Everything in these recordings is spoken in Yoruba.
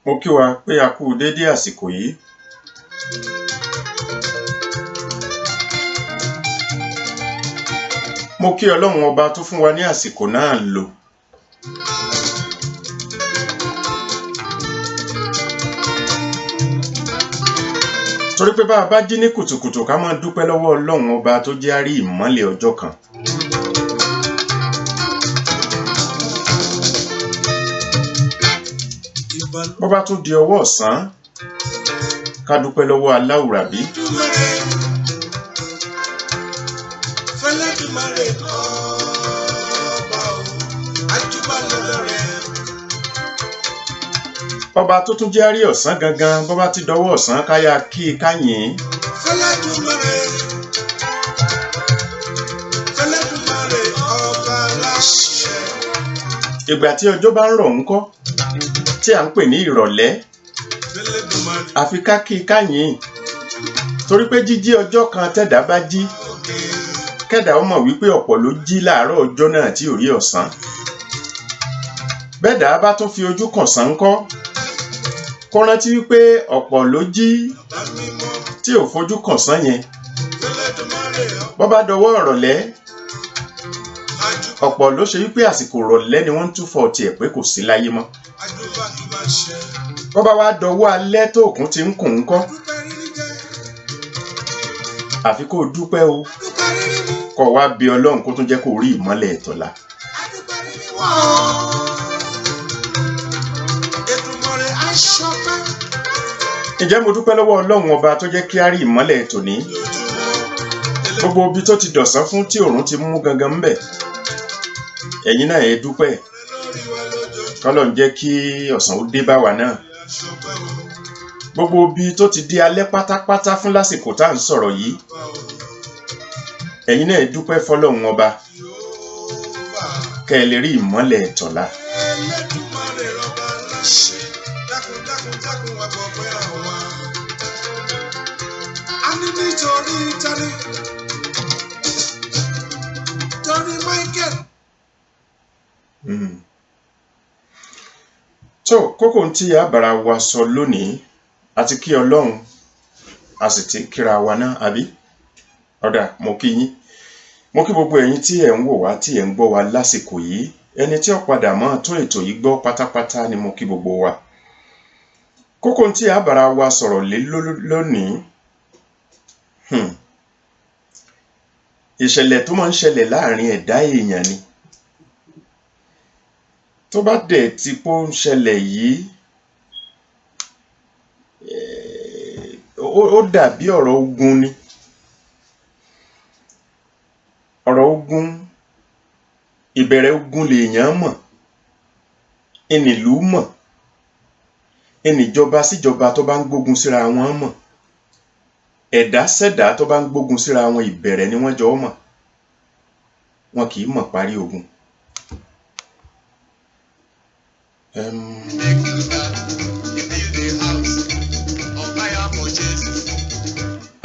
Mo kí wa pé a kú dédé àsìkò yìí. Mo kí Ọlọ́run ọba tó fún wa ní àsìkò náà lò. Torí pé bá a bá jí ní kùtùkùtù ká máa dúpẹ́ lọ́wọ́ Ọlọ́run ọba tó jẹ́ á rí ìmọ́lẹ̀ ọjọ́ kan. Bó bá tún di ọwọ́ ọ̀sán ká dúpẹ́ lọ́wọ́ Aláwùrábí. Ọba tó tún jẹ́ á rí ọ̀sán gangan bó bá ti dọwọ́ ọ̀sán káyà kí káyìn. Ìgbà tí ọjọ́ bá ń rọ̀ ńkọ́ tí à ń pè ní ìrọ̀lẹ́ àfi ká kí káyìn torí pé jíjí ọjọ́ kan tẹ́dá bá jí kẹ́dà ó mọ̀ wípé ọ̀pọ̀ ló jí láàárọ̀ ọjọ́ náà tí ò rí ọ̀sán. Bẹ́ẹ̀dá bá tún fi ojú kọ̀sán ńkọ́ kó rántí wípé ọ̀pọ̀ ló jí tí ò fojú kọ̀sán yẹn. Bó bá dọwọ́ ìrọ̀lẹ́ ọ̀pọ̀ ló ṣe wípé àsìkò ìrọ̀lẹ́ ni wọ́n ń túfọ̀ tiẹ̀ pé kò sí láyé mọ́. Bó bá wá dọwọ́ alẹ́ tó òkun ti ń kùn ńkọ́ àfi kó dúpẹ́ o kó wá bí Ọlọ́run kó tún jẹ́ kó rí ìmọ́lẹ̀ ẹ̀tọ́lá. Ǹjẹ́ mo dúpẹ́ lọ́wọ́ Ọlọ́run ọba tó jẹ́ kí á rí ìmọ́lẹ̀ tòní. Gbogbo ibi tó ti dọ̀sán fún tí òòrùn ti mú gangan ńbẹ̀ ẹ̀yin náà ẹ dúpẹ́ k'Ọlọ́run jẹ́ kí ọ̀sán ó dé bá wa náà. Gbogbo ibi tó ti di alẹ́ pátápátá fún lásìkò tá à ń sọ̀rọ̀ yìí ẹ̀yin náà ẹ dúpẹ́ f'Ọlọ́run ọba kẹ́ ẹ lè rí ìmọ́lẹ̀ ẹ̀tọ́lá. So kókó tí a bára wa sọ lónìí àti kí Ọlọ́run a sì ti kíra wa náà àbí ọ̀dà mo kí yín mo kí gbogbo ẹ̀yin tí ẹ̀ ń wò wá tí ẹ̀ ń gbọ́ wa lásìkò yìí ẹni tí ó padà mọ́ tó ètò yìí gbọ́ pátápátá ni mo kí gbogbo wa. Kókó tí a bára wa sọ̀rọ̀ lé lónìí ìṣẹ̀lẹ̀ tó máa ń ṣẹlẹ̀ láàrin ẹ̀dá èèyàn ni. Tó bá dẹ̀ ti pó ń ṣẹlẹ̀ yìí ó dàbí ọ̀rọ̀ ogun ni. Ọ̀rọ̀ ogun ìbẹ̀rẹ̀ ogun lèèyàn mọ̀ ẹnìlú mọ̀ ẹnìjọba síjọba tó bá ń gbógun síra wọn mọ̀ ẹ̀dá sẹ́dá tó bá ń gbógun síra wọn ìbẹ̀rẹ̀ ni wọ́n jọ mọ̀ wọn kì í mọ̀ parí ogun.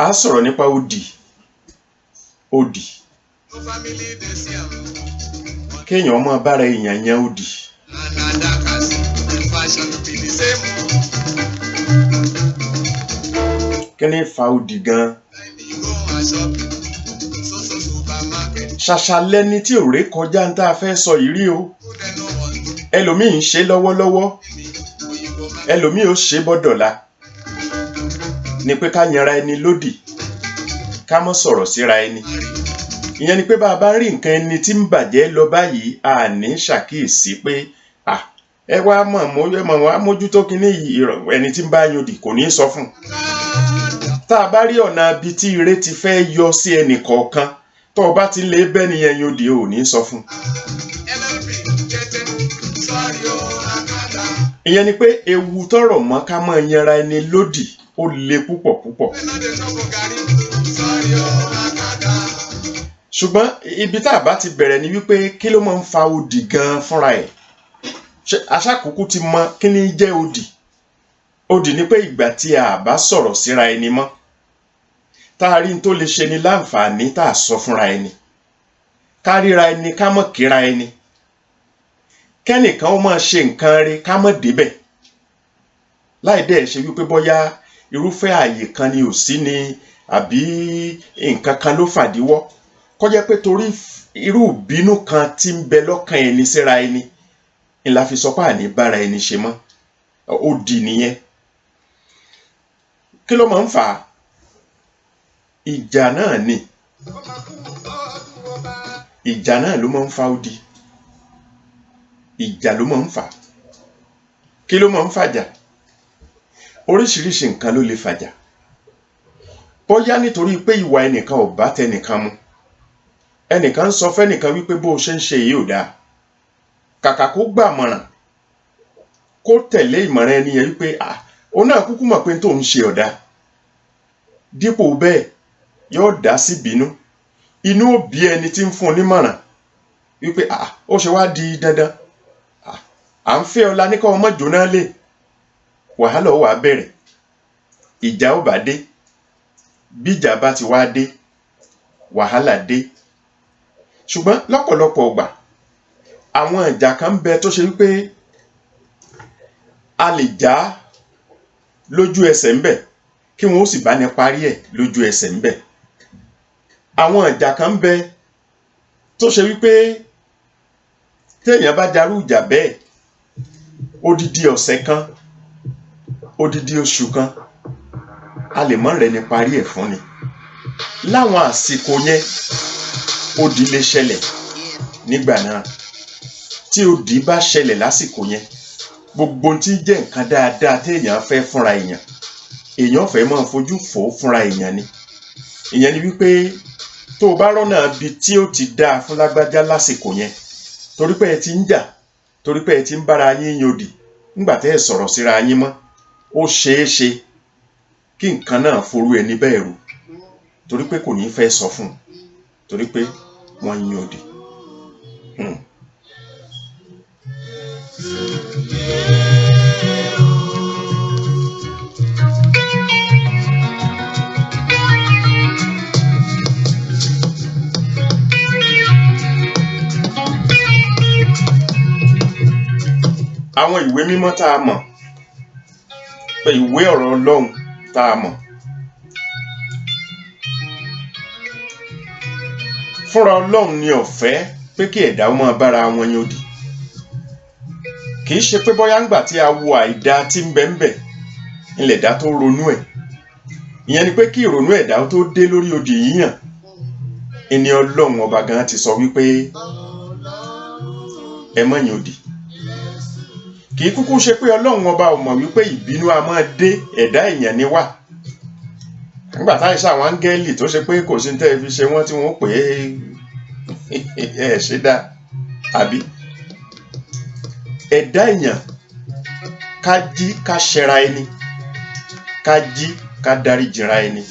A sọ̀rọ̀ nípa odì kéèyàn máa bára èèyàn yan odì. Kí ni fa odì gan? Ṣàṣà lẹni tí ò ré kọjá ń tá a fẹ́ sọ yìí rí o. Ẹlòmíì ń ṣe lọ́wọ́lọ́wọ́ ẹlòmíì ó ṣe bọ́dọ̀la ni pé ká yanra ẹni lódì ká mọ́ sọ̀rọ̀ síra ẹni. Ìyẹn ni pé bá a bá rí nǹkan ẹni tí ń bàjẹ́ lọ báyìí a ní ṣàkíyèsí pé ẹ wá mọ̀ wá mójútó kíní ẹni tí ń bá yodì kò ní sọ fún. Tá a bá rí ọ̀nà ibi tí ire ti fẹ́ yọ sí ẹnì kọ̀ọ̀kan tó o bá ti lè bẹ́ nìyẹn yodì ò ní sọ fún. Ìyẹn ni pé ewu tọrọ mọ́ ká máa yanra ẹni lódì ó le púpọ̀ púpọ̀. Ṣùgbọ́n ibi tá a bá ti bẹ̀rẹ̀ ni wípé kí ló máa ń fa odì gan fúnra ẹ̀. Aṣákùkù ti mọ kí ni jẹ́ odì. Odì ni pé ìgbà tí a bá sọ̀rọ̀ síra ẹni mọ́ tá a rí n tó lè ṣe ni láǹfààní tá a sọ fúnra ẹni ká ríra ẹni ká mọ̀ kíra ẹni kẹ́nìkan ó máa ṣe nǹkan rí ká mọ̀ débẹ̀ láì dẹ̀ ṣe wípé bóyá irúfẹ́ ààyè kan ni ò sí ni àbí nǹkan kan ló fàdíwọ́, kó jẹ́ pé torí irú ìbínú kan tí ń bẹ lọ́kàn ẹni síra ẹni ni la fi sọ pé àní bára ẹni ṣe mọ́. Ó di nìyẹn. Kí ló máa ń fà á? Ìjà náà ni. Ìjà náà ló máa ń fa odi. Ìjà ló máa ń fà. Kí ló máa ń fàjà? Oríṣiríṣi nǹkan ló lè fàjà. Bóyá nítorí pé ìwà ẹnìkan ò bá tẹnìkan mu. Ẹnìkan sọ fẹ́nìkan wípé bó ṣe ń ṣe yìí ò dáa. Kàkà kó gbàmọ̀ràn, kó tẹ̀lé ìmọ̀ràn ẹni yẹn wípé òun náà kúkú mọ̀ pé tó ń ṣe ọ̀dá. Dípò bẹ́ẹ̀ yóò dá sí bínú. Inú ó bí ẹni tí ń fún un nímọ̀ràn wípé ó ṣe wá di dandan. À ń fẹ́ ọlá ní kọ́ ọmọ jóná lé. Wàhálà ó wá bẹ̀rẹ̀. Ìjà ó bá dé. Bíjà bá ti wá dé, wàhálà dé. Ṣùgbọ́n lọ́pọ̀lọpọ̀ ọgbà, àwọn ìjà kan ń bẹ tó ṣe wípé a lè jà lójú ẹsẹ̀ ńbẹ̀ kí wọ́n ó sì bá ní parí ẹ̀ lójú ẹsẹ̀ ńbẹ̀. Àwọn ìjà kan ń bẹ tó ṣe wípé téèyàn bá jarú ìjà bẹ́ẹ̀, odidi ọ̀sẹ̀ kan, odidi oṣù kan, a lè mọ́ rẹ̀ ní parí ẹ̀ fún ni. Láwọn àsìkò yẹn, odi lè ṣẹlẹ̀ nígbà náà. Tí odi bá ṣẹlẹ̀ lásìkò yẹn, gbogbo tí jẹ́ nǹkan dáadáa téèyàn fẹ́ fúnra èèyàn fẹ́ máa fojú fò fúnra èèyàn ni. Ìyẹn ni wípé tó o bá rọ́nà bí tí ó ti dáa fún lágbájá lásìkò yẹn, torí pé ẹ ti ń jà, torí pé ẹ ti ń bára yín yòdì, nígbà tẹ́ ẹ sọ̀rọ̀ síra yín mọ́, ó ṣeé ṣe kí nǹkan náà forú ẹni bẹ́ẹ̀ rú, torí pé kò ní fẹ́ sọ fún un, torí pé wọ́n yín yòdì. Àwọn ìwé mímọ́ tá a mọ̀, pé ìwé ọ̀rọ̀ Ọlọ́run tá a mọ̀, fúnra Ọlọ́run ni ó fẹ́ pé kí ẹ̀dá ó máa bára wọn yòdì. Kì í ṣe pé bóyá ńgbà tí a wo àìdá tí ń bẹ ńbẹ̀ ilẹ̀ ẹ̀dá tó ronú ẹ̀. Ìyẹn ni pé kí ìrònú ẹ̀dá tó dé lórí odi yíyàn, ẹni Ọlọ́run ọba gan ti sọ wípé ẹ má yòdì. Kì í kúkú ṣe pé Ọlọ́run ọba ò mọ̀ wípé ìbínú a máa dé ẹ̀dá èèyàn ni wá. Nígbà táyì sáwọn áńgẹ́lì tó ṣe pé kò sí tẹ́ fi ṣe wọ́n tí wọ́n pè é ṣe dá, àbí ẹ̀dá èèyàn ká jí ká ṣẹra ẹni, ká jí ká dáríjìra ẹni.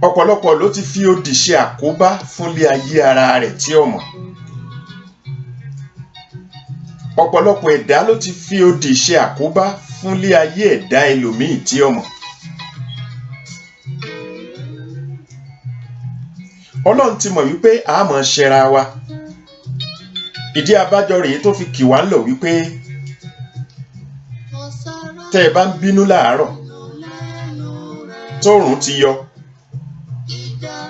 Ọ̀pọ̀lọpọ̀ ló ti fi odi ṣe àkóbá fúnlé ayé ara rẹ̀ tí ó mọ̀. Ọ̀pọ̀lọpọ̀ ẹ̀dá ló ti fi odi ṣe àkóbá fúnlé ayé ẹ̀dá ẹlòmíì tí ó mọ̀. Ọlọ́run ti mọ̀ wípé a máa ṣẹra wa. Ìdí abájọ rèé tó fi kì wá ń lọ wípé tẹ́ ẹ bá ń bínú láàárọ̀ tóòrùn ti yọ,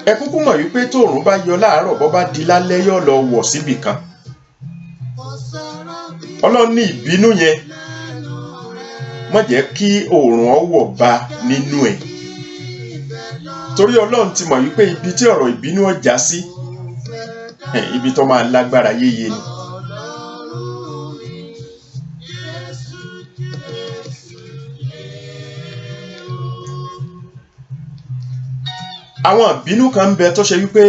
ẹ kúkú mọ̀ wípé tóòrùn bá yọ láàárọ̀ bó bá di lálẹ́ yóò lọ wọ̀ síbì kan. Ọlọ́run ní ìbínú yẹn má jẹ́ kí oòrùn ọwọ̀ bá nínú ẹ̀, torí Ọlọ́run ti mọ̀ wípé ibi tí ọ̀rọ̀ ìbínú ọjà sí, ibi tó máa lágbára yéye ni. Àwọn ìbínú kan ń bẹ tó ṣe wípé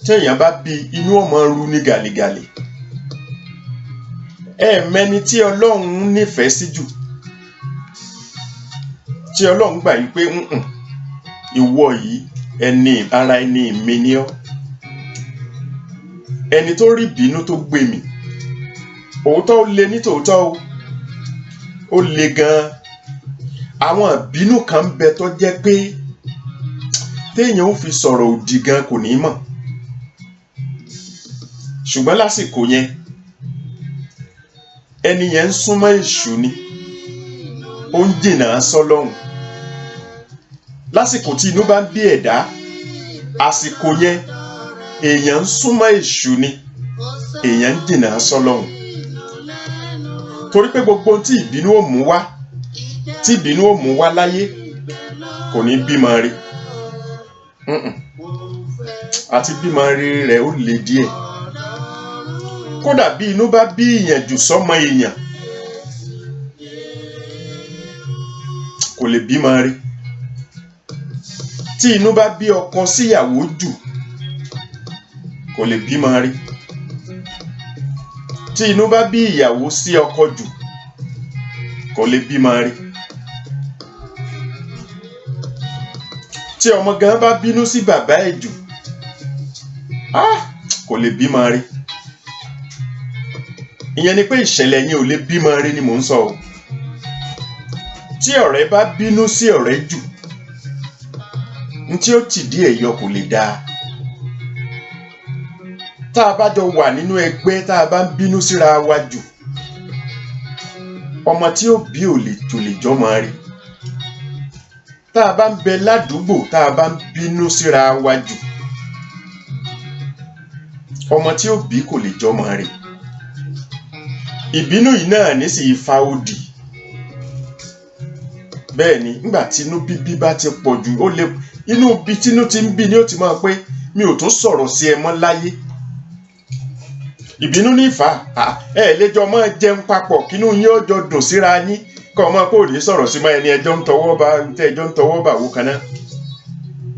téèyàn bá bí inú ọmọ ru ní gàlégàlé. Mẹ́ni tí Ọlọ́run nífẹ̀ẹ́ sí jù, tí Ọlọ́run gbà wípé ìwọ yìí ẹni ara ẹni mi ni ọ́, ẹni tó rí ìbínú tó gbé mi. Òótọ́ ó le ní tòótọ́ ó le gan-an. Àwọn ìbínú kan ń bẹ tó jẹ́ pé téèyàn ó fi sọ̀rọ̀ òdì gan kò ní mọ̀, ṣùgbọ́n lásìkò yẹn ẹni yẹn ń súnmọ́ èṣù ni, ó ń jìnnà sọ́lọ́hun. Lásìkò tí inú bá ń bí ẹ̀dá, àsìkò yẹn èèyàn ń súnmọ́ èṣù ni, èèyàn ń jìnnà sọ́lọ́hun. Torí pé gbogbo tí ìbínú ó mú wá, tí ìbínú ó mú wá láyé kò ní bímọ rí. Àti bímọ rí rẹ̀ ó le díẹ̀. Kódà bí inú bá bí èèyàn jù sọ́mọ èèyàn, kò lè bímọ rí. Tí inú bá bí ọkọ síyàwó jù, kò lè bímọ rí. Tí inú bá bí ìyàwó sí ọkọ jù, kò lè bímọ rí. Tí ọmọ gan bá bínú sí bàbá ẹ̀ jù, kò lè bímọ rí. Ìyẹn ni pé ìṣẹ̀lẹ̀ yẹn ò lè bímọ rí ni mò ń sọ o. Tí ọ̀rẹ́ bá bínú sí ọ̀rẹ́ jù, n tí ó tì díẹ̀ yọ kò lè dáa. Tá a bá jọ wà nínú ẹgbẹ́, tá a bá ń bínú síra wa jù, ọmọ tí ó bí ò lè jọmọ rí. Tá a bá ń bẹ ládùúgbò, tá a bá ń bínú síra wa jù, ọmọ tí ó bí kò lè jọmọ rí. Ìbínú yìí náà ní sì fa òdì. Bẹ́ẹ̀ ni, nígbà tí inú bíbí bá ti pọ̀ jù, ó lè inú bí tínú ti ń bí ni ó ti máa pé mi ò tún sọ̀rọ̀ sí ẹ mọ́ láyé. Ìbínú ní ìfà, ẹ lè jọ máa jẹun papọ̀ kínú yín ó jọ dùn síra yín, kọ́ ọmọ kò ní sọ̀rọ̀ sí mọ́ ẹni ẹjọ́ ń tọwọ́ bá wò kan náà.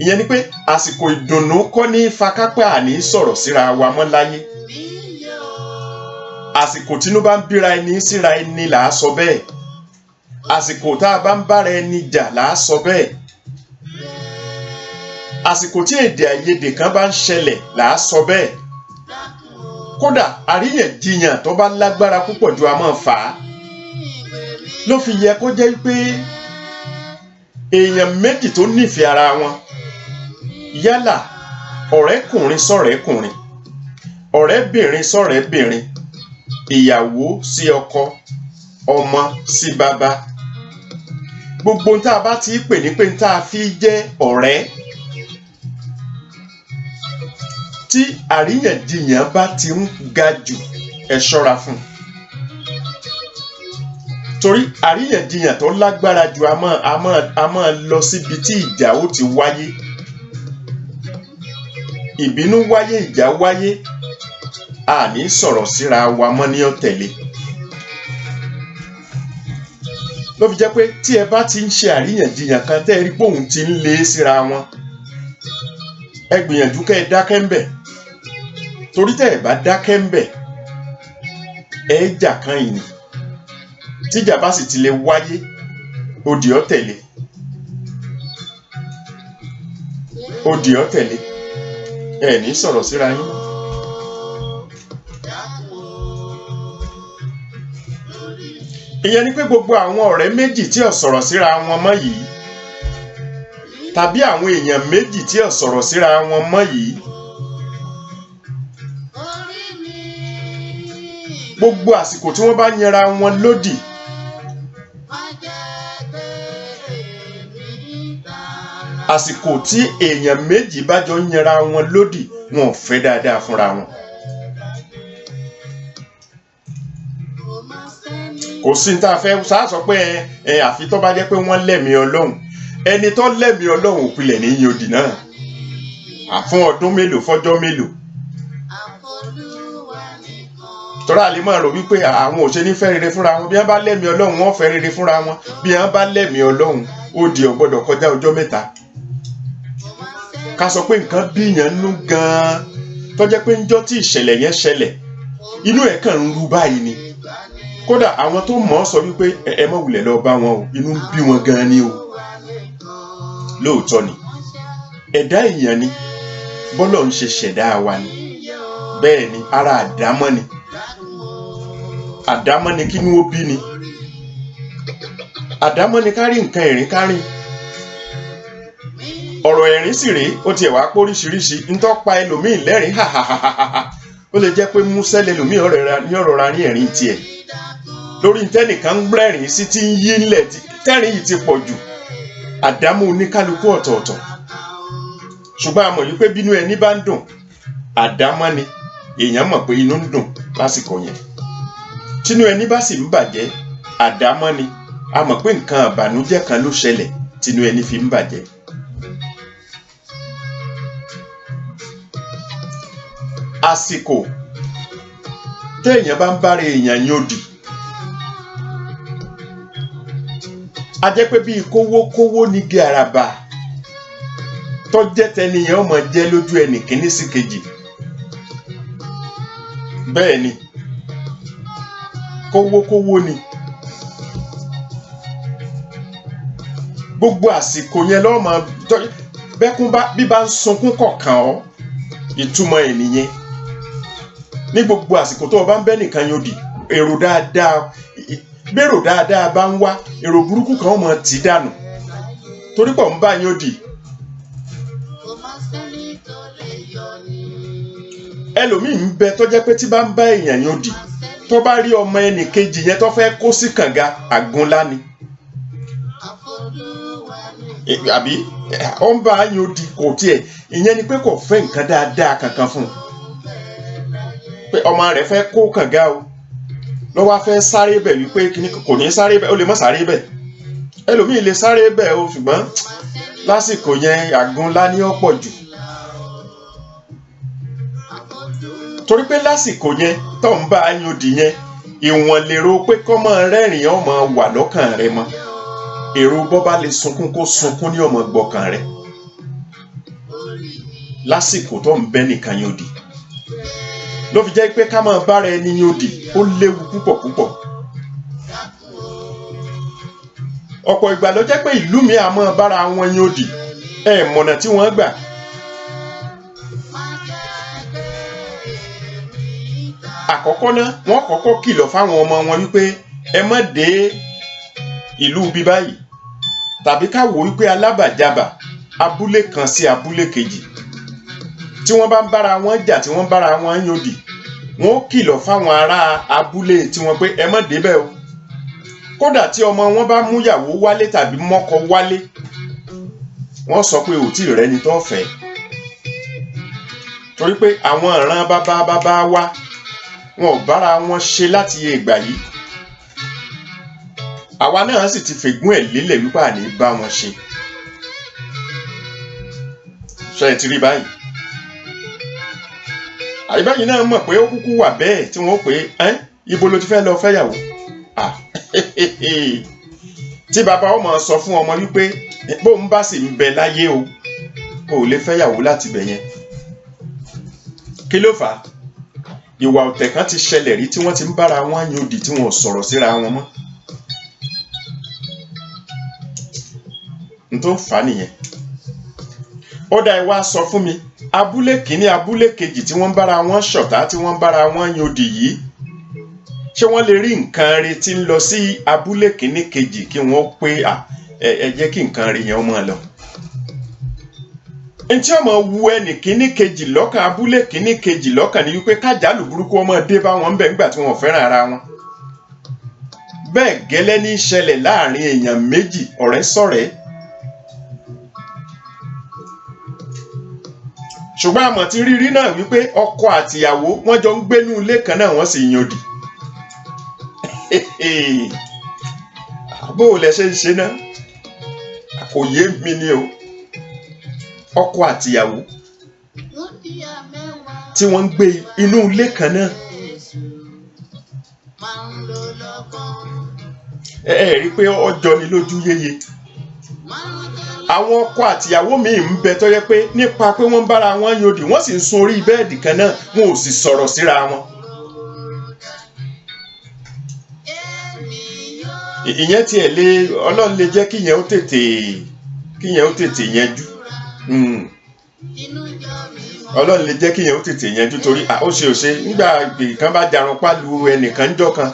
Ìyẹn ni pé àsìkò ìdùnnú kọ́ ní fakápẹ́ àní sọ̀rọ̀ síra wa mọ́ láyé. Àsìkò tínú bá ń bíra ẹni síra ẹni là á sọ bẹ́ẹ̀. Àsìkò tá a bá ń bára ẹni jà là á sọ bẹ́ẹ̀. Àsìkò tí èdè àìyedè kan bá ń ṣẹlẹ̀ là á sọ bẹ́ẹ̀. Kódà àríyànjiyàn tó bá lágbára púpọ̀ ju a máa fà á. Ló fi yẹ kó jẹ́ pé èèyàn méjì tó nífẹ̀ẹ́ ara wọn, yálà ọ̀rẹ́kùnrin sọ̀rẹ́kùnrin, ọ̀rẹ́bìnrin sọ̀rẹ́bìnrin, ìyàwó sí ọkọ, ọmọ sí bàbá, gbogbo tá a bá ti pè ní pé tá a fi jẹ́ ọ̀rẹ́, tí àríyànjiyàn bá ti ń ga jù, ẹ ṣọ́ra fún. Torí àríyànjiyàn tó lágbára jù a máa lọ síbi tí ìjà ó ti wáyé. Ìbínú wáyé, ìjà wáyé, a ní sọ̀rọ̀ síra wa mọ́ ní ọ̀tẹ̀lé. Ló fi jẹ́ pé tí ẹ bá ti ń ṣe àríyànjiyàn kan tẹ́ ẹ rí pé òun ti ń lé síra wọn, ẹ gbìyànjú kẹ́ ẹ dákẹ́ ń bẹ̀. Torí tẹ́ ẹ bá dákẹ́ ń bẹ̀, ẹ jà kan ìní. Tíjà bá sì ti lè wáyé, òdì ọ̀tẹ̀lé. Òdì ọ̀tẹ̀lé. Ẹ ní sọ̀rọ̀ síra yín. Ìyẹn ni pé gbogbo àwọn ọ̀rẹ́ méjì tí ò sọ̀rọ̀ síra wọn mọ́ yìí, tàbí àwọn èèyàn méjì tí ò sọ̀rọ̀ síra wọn mọ́ yìí, gbogbo àsìkò tí wọ́n bá yẹra wọn lódì, àsìkò tí èèyàn méjì bá jọ yẹra wọn lódì, wọn ò fẹ́ dáadáa fúnra wọn. Kò sí ní tá a fẹ́ sá sọ pé àfi tó bá jẹ́ pé wọ́n lẹ́mìí Ọlọ́run. Ẹni tó lẹ́mìí Ọlọ́run òpilẹ̀ ní yòdì náà. Fún ọdún mélòó, fọ́jọ́ mélòó. Tọ́ra lè máa rò wípé àwọn ò ṣe ní fẹ́ rere fúnra wọn. Bí wọ́n bá lẹ́mìí Ọlọ́run, wọ́n fẹ́ rere fúnra wọn. Bí wọ́n bá lẹ́mìí Ọlọ́run, ó di ò gbọdọ̀ kọjá ọjọ́ mẹ́ta. Ká sọ pé nǹkan bíyàn nú gan-an, tó jẹ́ pé níjọ́ tí ìṣẹ̀lẹ̀ yẹn ṣẹlẹ̀, inú ẹ̀ kàn ń ru báyìí ni. Kódà àwọn tó mọ̀ ọ́ sọ wípé ẹ má wulẹ̀ lọ bá wọn o, inú ń bí wọn gan-an ni o. Lóòótọ́ ni, ẹ̀dá èèyàn ni, bọ́lọ̀ ń ṣe ṣẹ̀dá wa ni. Bẹ́ẹ̀ ni, ara àdámọ́ ni. Àdámọ́ ni kínú ó bí ni. Àdámọ́ ni ká rí nǹkan ẹ̀rín ká rìn. Ọ̀rọ̀ ẹ̀rín sì rèé, ó tiẹ̀ wá póríṣiríṣi. Ń tọ́ pa ẹlòmíì lẹ́rìn-ín, ó lè jẹ́ pé músẹ́ lẹlòmíì ọ̀rọ̀ ra ní ẹ̀rín tiẹ̀. lórí tẹ́nìkan ń rẹ́rìn sí tí ń yí ńlẹ̀ tẹ́rìn yìí ti pọ̀ jù. Àdámọ́ oníkálukú ọ̀tọ̀ọ̀tọ̀, ṣùgbọ́n a mọ̀ yìí pé bínú ẹni bá ń dùn àdámọ́ ni, èèyàn mọ̀ pé inú ń dùn lásìkò yẹn. Tínú ẹni bá sì ń bàjẹ́ àdámọ́ ni, a mọ̀ pé nǹkan àbànújẹ́ kan ló ṣẹlẹ̀ tínú ẹni fi ń bàjẹ́. Àsìkò téèyàn bá ń bára èèyàn yódì, a jẹ́ pé bíi kówókówó ní igi àràbà tó jẹ́ tẹnìyàn ọmọ jẹ́ lójú ẹnì kíní sí kejì. Bẹ́ẹ̀ ni, kówókówó ni. Gbogbo àsìkò yẹn lọ́mọ bẹ́kún bí bá ń sunkún kọ̀ọ̀kan ọ́, ìtumọ̀ ẹ̀ nìyẹn. Ní gbogbo àsìkò tó o bá ń bẹ́ nìkan yódì, èrò dáadáa bá ń wá, èrò burúkú kan mọ̀ tí dànù torí pọ̀ ń bá yódì. Ẹlòmíì ń bẹ tó jẹ́ pé tí bá ń bá èèyàn yódì, tó bá rí ọmọ ẹnì kejì yẹn tó fẹ́ kó sí kànga, àgúnlá ni. Àbí ó ń bá yódì kò tiẹ̀, ìyẹn ni pé kò fẹ́ nǹkan dáadáa kankan fún un. Pé ọmọ rẹ̀ fẹ́ kó kànga o, ló wá fẹ́ sáré bẹ̀ wípé kò ní sáré bẹ̀, ó lè má sáré bẹ̀. Ẹlòmíì lè sáré bẹ̀ o, ṣùgbọ́n lásìkò yẹn àgúnlá ní ọ̀pọ̀ jù. Torí pé lásìkò yẹn tó ń bá yódì yẹn, ìwọ̀n lèrò pé kọ́mọ rẹ́rìn ọmọ wà lọ́kàn rẹ mọ́. Èrò bọ́ bá lè sunkún kó sunkún ní ọmọ gbọ̀kàn rẹ lásìkò tó ń bẹ́ nìkan yódì. Ló fi jẹ́ pé ká máa bára ẹni yódì ó léwu púpọ̀ púpọ̀. Ọ̀pọ̀ ìgbà ló jẹ́ pé ìlú mi á máa bára wọn yódì, mọ̀nà tí wọ́n gbà. Àkọ́kọ́ náà wọ́n kọ́kọ́ kìlọ̀ fáwọn ọmọ wọn wípé ẹ má dé ìlú bí báyìí, tàbí ká wò wípé alábàjábà abúlé kan sí abúlé kejì, tí wọ́n bá ń bára wọn jà, tí wọ́n bára wọn yódì, wọ́n kìlọ̀ fáwọn ará abúlé tí wọ́n pé ẹ má débẹ̀ o. Kódà tí ọmọ wọn bá mú yàwó wálé tàbí mọ́kọ wálé, wọ́n sọ pé ò tí ì rẹ́ni tó fẹ́. Torí pé àwọn ìran bàbá wa wọn ò bára wọn ṣe láti ìgbà yìí. Àwa náà sì ti fègún ẹ̀ lélẹ̀ wípé àní bá wọn ṣe. Ṣé ẹ ti rí báyìí? Àyíbáyìí náà mọ̀ pé ó kúkú wà bẹ́ẹ̀ tí wọ́n pè é, ibo ló ti fẹ́ lọ fẹ́yàwó? Tí bàbá ọmọ sọ fún ọmọ wípé bóun bá sì ń bẹ láyé o, kò lè fẹ́yàwó láti bẹ̀ yẹn. Kí ló fà á? Ìwà ọ̀tẹ̀ kan ti ṣẹlẹ̀ rí tí wọ́n ti ń bára wọn yódì tí wọn ò sọ̀rọ̀ síra wọn mọ́. N tó fà á nìyẹn. Ó dá ẹ wá sọ fún mi, abúlé kìíní abúlé kejì tí wọ́n bára wọn ṣọ̀tá, tí wọ́n bára wọn yódì yìí, ṣé wọ́n lè rí nǹkan rẹ̀ tí ń lọ sí abúlé kìíní kejì kí wọ́n pé ẹ jẹ́ kí nǹkan rẹ̀ yẹn ó máa lọ? Ntí ọmọ wu ẹnì kìíní kejì lọ́kàn, abúlé kìíní kejì lọ́kàn ni wípé kájàlù burúkú ọmọ dé bá wọn bẹ̀ nígbà tí wọn ò fẹ́ràn ara wọn. Bẹ́ẹ̀ gẹ́lẹ́ ní ṣẹlẹ̀ láàrin èèyàn méjì, ọ̀rẹ́ sọ̀rẹ́. Ṣùgbọ́n àmọ́ ti rírí náà wípé ọkọ àtìyàwó wọ́n jọ ń gbénú ilé kan náà, wọ́n sì yódì. Bó o lẹ ṣe ń ṣe náà? Kò yé mi ni o. Ọkọ àtìyàwó tí wọ́n ń gbé inú ilé kan náà. Rí pé ọjọ́ ni lójú yéye. Àwọn ọkọ àtìyàwó míì ń bẹ tó yẹ pé nípa pé wọ́n bára wọn yódì, wọ́n sì ń sun orí bẹ́ẹ̀dì kan náà, wọn ò sì sọ̀rọ̀ síra wọn. Ìyẹn tiẹ̀ lé Ọlọ́run lè jẹ́ kíyẹn ó tètè yanjú. Ọlọ́run lè jẹ́ kíyẹn ó tètè yanjú torí ó ṣe nígbà kan bá jarun pálù ẹnìkan jọ́ kan,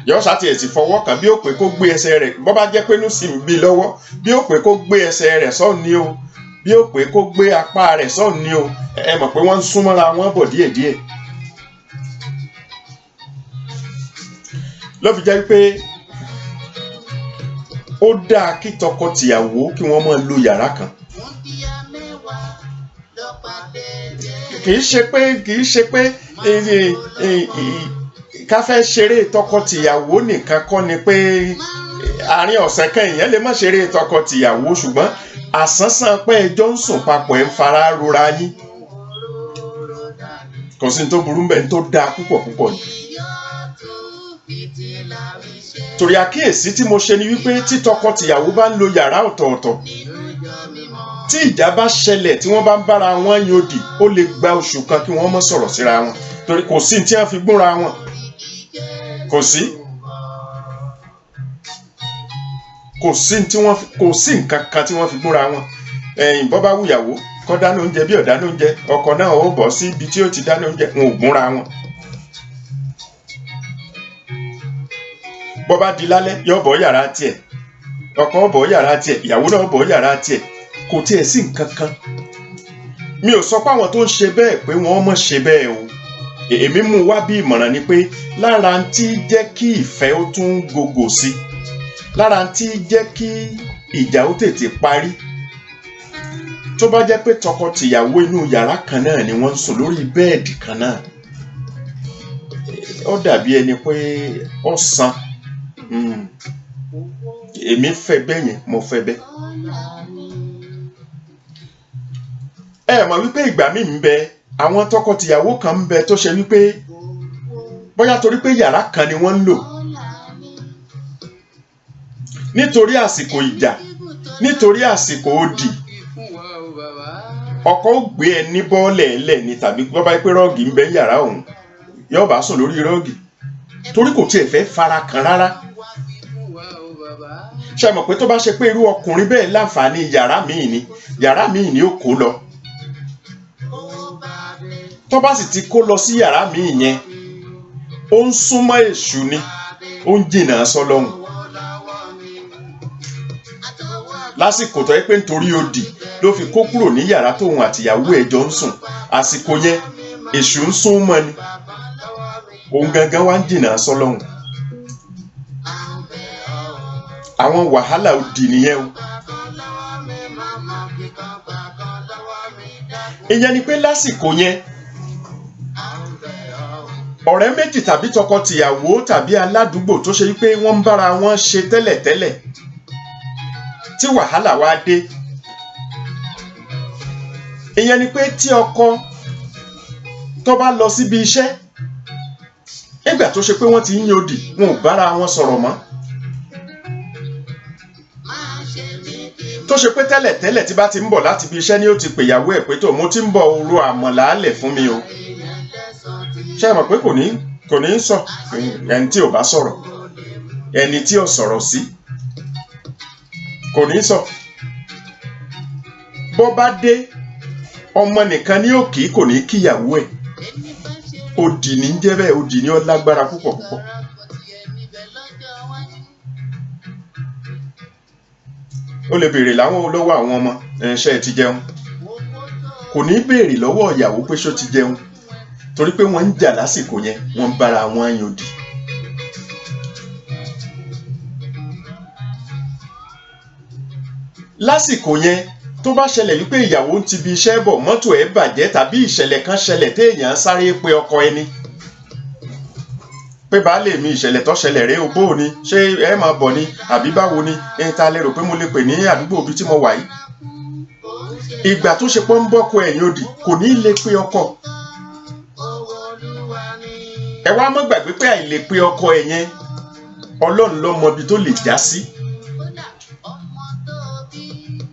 yọ sá tiẹ̀ sì fọwọ́ kan bí ó pé kó gbé ẹsẹ̀ rẹ̀, bọ́ bá jẹ́ pé inú sì ń bí lọ́wọ́, bí ó pé kó gbé ẹsẹ̀ rẹ̀ sọ́ọ̀ ni o, bí ó pé kó gbé apá rẹ̀ sọ́ọ̀ ni o. Ẹ mọ̀ pé wọ́n ń súnmọ́ra wọn bọ̀ díẹ̀díẹ̀. ló fi jẹ́ pé ó dáa kí tọkọ-tìyàwó kí wọ́n máa lo yàrá kan. kì í ṣe pé ká fẹ́ ṣeré tọkọ-tìyàwó nìkan kọ́ ni pé àárín ọ̀sẹ̀ kan èèyàn lè má ṣeré tọkọ-tìyàwó ṣùgbọ́n àsánsán pé ẹjọ́ ń sùn papọ̀ ẹ̀ ń fara rora yín kò sí ní tó burú bẹ́ẹ̀ ní tó dáa púpọ̀ púpọ̀ yìí. torí àkíyèsí tí mo ṣe ni wípé tí tọkọ-tìyàwó bá ń lo yàrá ọ̀tọ̀ọ̀tọ̀ tí ìjà bá ṣẹlẹ̀ tí wọ́n bá ń bára wọn yòdì ó lè gba oṣù kan kí wọ́n má sọ̀rọ̀ síra wọn torí kò sí tí wọ́n fi gbúnra wọn kò sí nǹkan kan tí wọ́n fi gbúnra wọn bọ́ bá wùyàwó kọ́ dáná oúnjẹ bí ọ̀dáná oúnjẹ ọkọ náà ó bọ́ sí ibi tí ó ti dáná oúnjẹ wọn ò gbúnra wọn. bọ́ bá di lálẹ́ yóò bọ́ yàrá tiẹ̀ ọkọ ó bọ́ yàrá tiẹ̀ ìyàwó náà ó bọ́ yàrá tiẹ̀ kò tiẹ̀ sí nǹkan kan. mi ò sọ pé àwọn tó ń ṣe bẹ́ẹ̀ pé wọ́n mọ̀ ṣe bẹ́ẹ̀ o èmi mú wá bí ìmọ̀ràn ni pé lára ń tí jẹ́ kí ìfẹ́ ó tún gògò sí lára ń tí jẹ́ kí ìjà ó tètè parí tó bá jẹ́ pé tọkọ-tìyàwó inú yàrá kan náà ni wọ́n ń sùn lórí bẹ́ẹ̀dì kan náà ó dàbí ẹni pé ó san èmi fẹ́ bẹ́ẹ̀ yẹn mo fẹ́ bẹ́ẹ̀. ẹ mọ̀ wípé ìgbà míì ń bẹ àwọn tọkọ-tìyàwó kan ń bẹ tó ṣe wípé bóyá torí pé yàrá kan ni wọ́n ń lò nítorí àsìkò ìjà nítorí àsìkò òdì ọkọ ó gbé ẹni bọ́ọ̀lẹ̀ ẹlẹ̀ ni tàbí bó bá pé rọ́ọ̀gì ń bẹ yàrá òun yóò bá sùn lórí rọ́ọ̀gì torí kò tiẹ̀ fẹ́ fara kan rárá. ṣe mọ̀ pé tó bá ṣe pé irú ọkùnrin bẹ́ẹ̀ láǹfààní yàrá míì ni ó kó lọ tó bá sì ti kó lọ sí yàrá míì yẹn ó ń súnmọ́ èṣù ni ó ń jìnnà sọ́lọ́hun lásìkò tó yẹ pé nítorí òdì ló fi kó kúrò ní yàrá tóun àtìyàwó ẹ̀ jọ ń sùn àsìkò yẹn èṣù ń sún mọ́ ni òun gangan wá ń jìnnà sọ́lọ́hun. àwọn wàhálà òdì nìyẹn o. ìyẹn ni pé lásìkò yẹn ọ̀rẹ́ méjì tàbí tọkọ-tìyàwó tàbí aládùúgbò tó ṣe wípé wọ́n ń bára wọn ṣe tẹ́lẹ̀tẹ́lẹ̀ tí wàhálà wá dé. ìyẹn ni pé tí ọkọ tó bá lọ síbi iṣẹ́ nígbà tó ṣe pé wọ́n ti ń yòdì wọn ò bára wọn sọ̀rọ̀ mọ́ tó ṣe pé tẹ́lẹ̀tẹ́lẹ̀ tí bá ti ń bọ̀ láti ibi iṣẹ́ ni ó ti pèyàwó ẹ̀ pé tó mo ti ń bọ̀ ro àmọ̀là álẹ̀ fún mi o ṣé ẹ mọ̀ pé kò ní sọ ẹni tí ò bá sọ̀rọ̀ ẹni tí ò sọ̀rọ̀ sí kò ní sọ bó bá dé ọmọ nìkan ní òkì kò ní kíyàwó ẹ̀ òdì ní jẹ́ bẹ́ẹ̀ òdì ní ó lágbára púpọ̀ púpọ̀. ó lè béèrè láwọn olówó àwọn ọmọ ṣé ẹ ti jẹun kò ní béèrè lọ́wọ́ ìyàwó pé ṣó ti jẹun torí pé wọ́n ń jà lásìkò yẹn wọ́n ń bára wọn yòdì. lásìkò yẹn tó bá ṣẹlẹ̀ wípé ìyàwó ń ti bi iṣẹ́ bọ̀ mọ́tò ẹ̀ bàjẹ́ tàbí ìṣẹ̀lẹ̀ kan ṣẹlẹ̀ téèyàn sáré pe ọkọ ẹni pé baálé mi ìṣẹ̀lẹ̀ tó ṣẹlẹ̀ rèé o bó o ni ṣé ẹ máa bọ̀ ni àbí báwo ni ẹni tá a lè rò pé mo lè pè ní àdúgbò ibi tí mo wà yìí. ìgbà tó ṣe pọ́ ń bọ́kọ ẹ̀yìn òdì kò ní lè pe ọkọ. ẹ wá mọ́ gbàgbé pé àìlè pe ọkọ ẹ̀ yẹn Ọlọ́run ló mọ ibi tó lè já sí.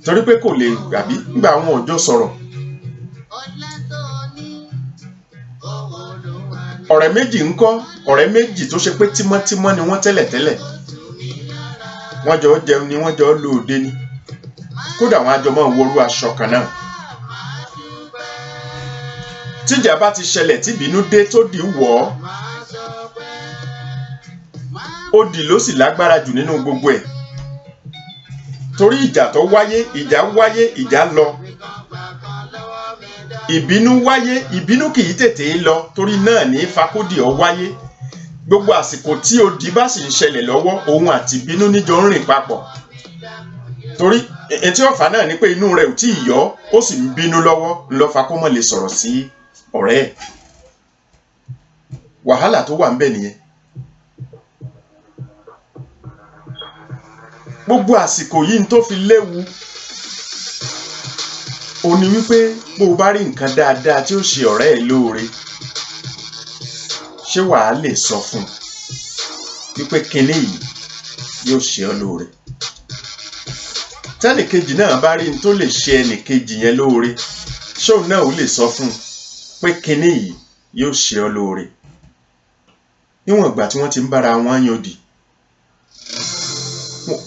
torí pé kò lè gbàbí nígbà àwọn ọjọ́ sọ̀rọ̀. ọ̀rẹ́ méjì ń kọ́ ọ̀rẹ́ méjì tó ṣe pé tímọ́tímọ́ ni wọ́n tẹ́lẹ̀tẹ́lẹ̀ wọ́n jọ jẹun ni wọ́n jọ lò òde ni kódà wọ́n á jọ máa wọrú aṣọ kan náà. tíjà bá ti ṣẹlẹ̀ tíbínú dé tó di wọ̀ ọ́ òdì ló sì lágbára jù nínú gbogbo ẹ̀ torí ìjà tó wáyé ìjà lọ ìbínú wáyé ìbínú kì í tètè lọ torí náà ní fakódì ọ wáyé gbogbo àsìkò tí odi bá sì ń ṣẹlẹ̀ lọ́wọ́ òun àti ìbínú níjọ ń rìn papọ̀ torí etí ọ̀fà náà ni pé inú rẹ̀ ò tí ì yọ ó sì ń bínú lọ́wọ́ ńlọ́fà kó mọ̀ lè sọ̀rọ̀ sí ọ̀rẹ́ ẹ̀ wàhálà tó wà ń bẹ nìyẹn. gbogbo àsìkò yìí tó fi léwu ó ní wípé bó o bá rí nǹkan dáadáa tí ó ṣe ọ̀rẹ́ ẹ̀ lóore ṣé wàá lè sọ fún un wípé kinní yìí yóò ṣe ọ́ lóore. tẹ́nìkejì náà bá rí n tó lè ṣe ẹnìkejì yẹn lóore ṣé òun náà ó lè sọ fún un pé kinní yìí yóò ṣe ọ́ lóore. níwọ̀n ìgbà tí wọ́n ti ń bára wọn yòdì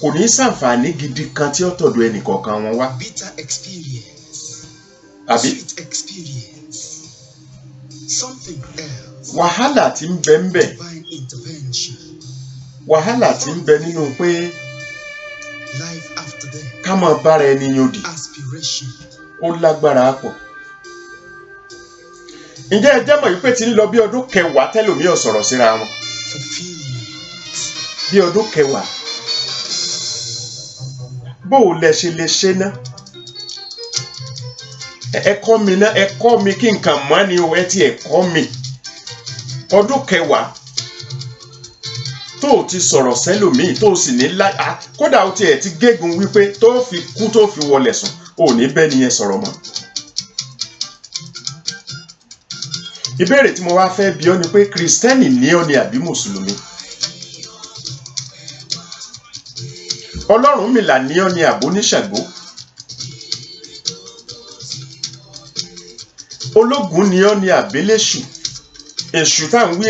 kò ní ṣàǹfààní gidi kan tí ó tọ̀dọ̀ ẹnìkọ̀ọ̀kan wọn wá. àbí wàhálà tí ń bẹ ń bẹ wàhálà tí ń bẹ nínú pé ká máa bára ẹni yòdì ó lágbára pọ̀. ǹjẹ́ ẹ jẹ́ mọ̀ wípé tí ń lọ bí ọdún 10 tẹ́lòmíì ò sọ̀rọ̀ síra wọn bí ọdún 10 bó o lẹ ṣe lè ṣe ná ẹ̀kọ́ mi ná ẹ̀kọ́ mi kí nǹkan mọ́ ni o ẹ ti ẹ̀kọ́ mi ọdún 10 tó o ti sọ̀rọ̀ sẹ́lòmíì tó o sì ní kódà o tiẹ̀ ti gégùn wípé tó fi kú tó fi wọlé sùn o ò ní bẹ́ẹ̀ nìyẹn sọ̀rọ̀ mọ́. ìbéèrè tí mo wá fẹ́ bi ọ́ ni pé kìrìsìtẹ́nì ni ọ́ ni àbí mùsùlùmí? Ọlọ́runmìlà ni ọ́ ni àbóníṣàngó? Ológun ni ọ́ ni àbélésù? Èṣù tá ń wí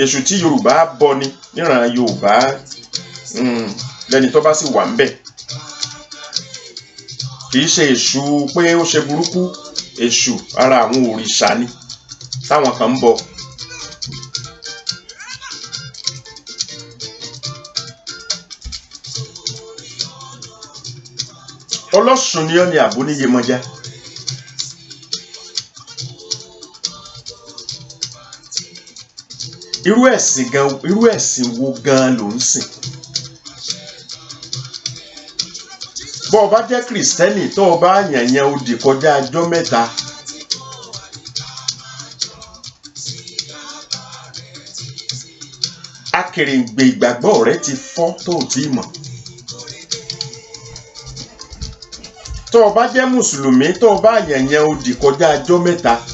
èṣù tí Yorùbá bọ ni níran Yorùbá lẹ́ni tó bá sì wà ń bẹ̀. Kì í ṣe èṣù pé ó ṣe burúkú, èṣù ara àwọn òrìṣà ni táwọn kan ń bọ. Ọlọ́ṣun ni ọ́ ni àbóníyemọja? irú ẹ̀sìn wo gan ló ń sìn? bó o bá jẹ́ kìrìsìtẹ́nì tó o bá yànyàn odi kọjá ọjọ́ 3 akèrèǹgbè ìgbàgbọ́ rẹ ti fọ́ tó o ti mọ̀. tó o bá jẹ́ mùsùlùmí tó o bá yànyàn odi kọjá ọjọ́ 3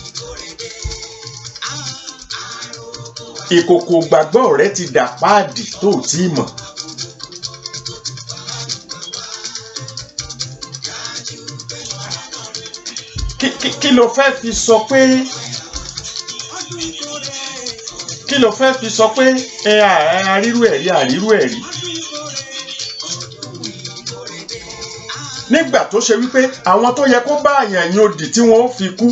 ìkòkò gbàgbọ́ rẹ ti dà páàdì tó o ti mọ̀. kí ló fẹ́ fi sọ pé àrírú ẹ̀rí nígbà tó ṣe wípé àwọn tó yẹ kó bá àyàn yín òdì tí wọ́n fi kú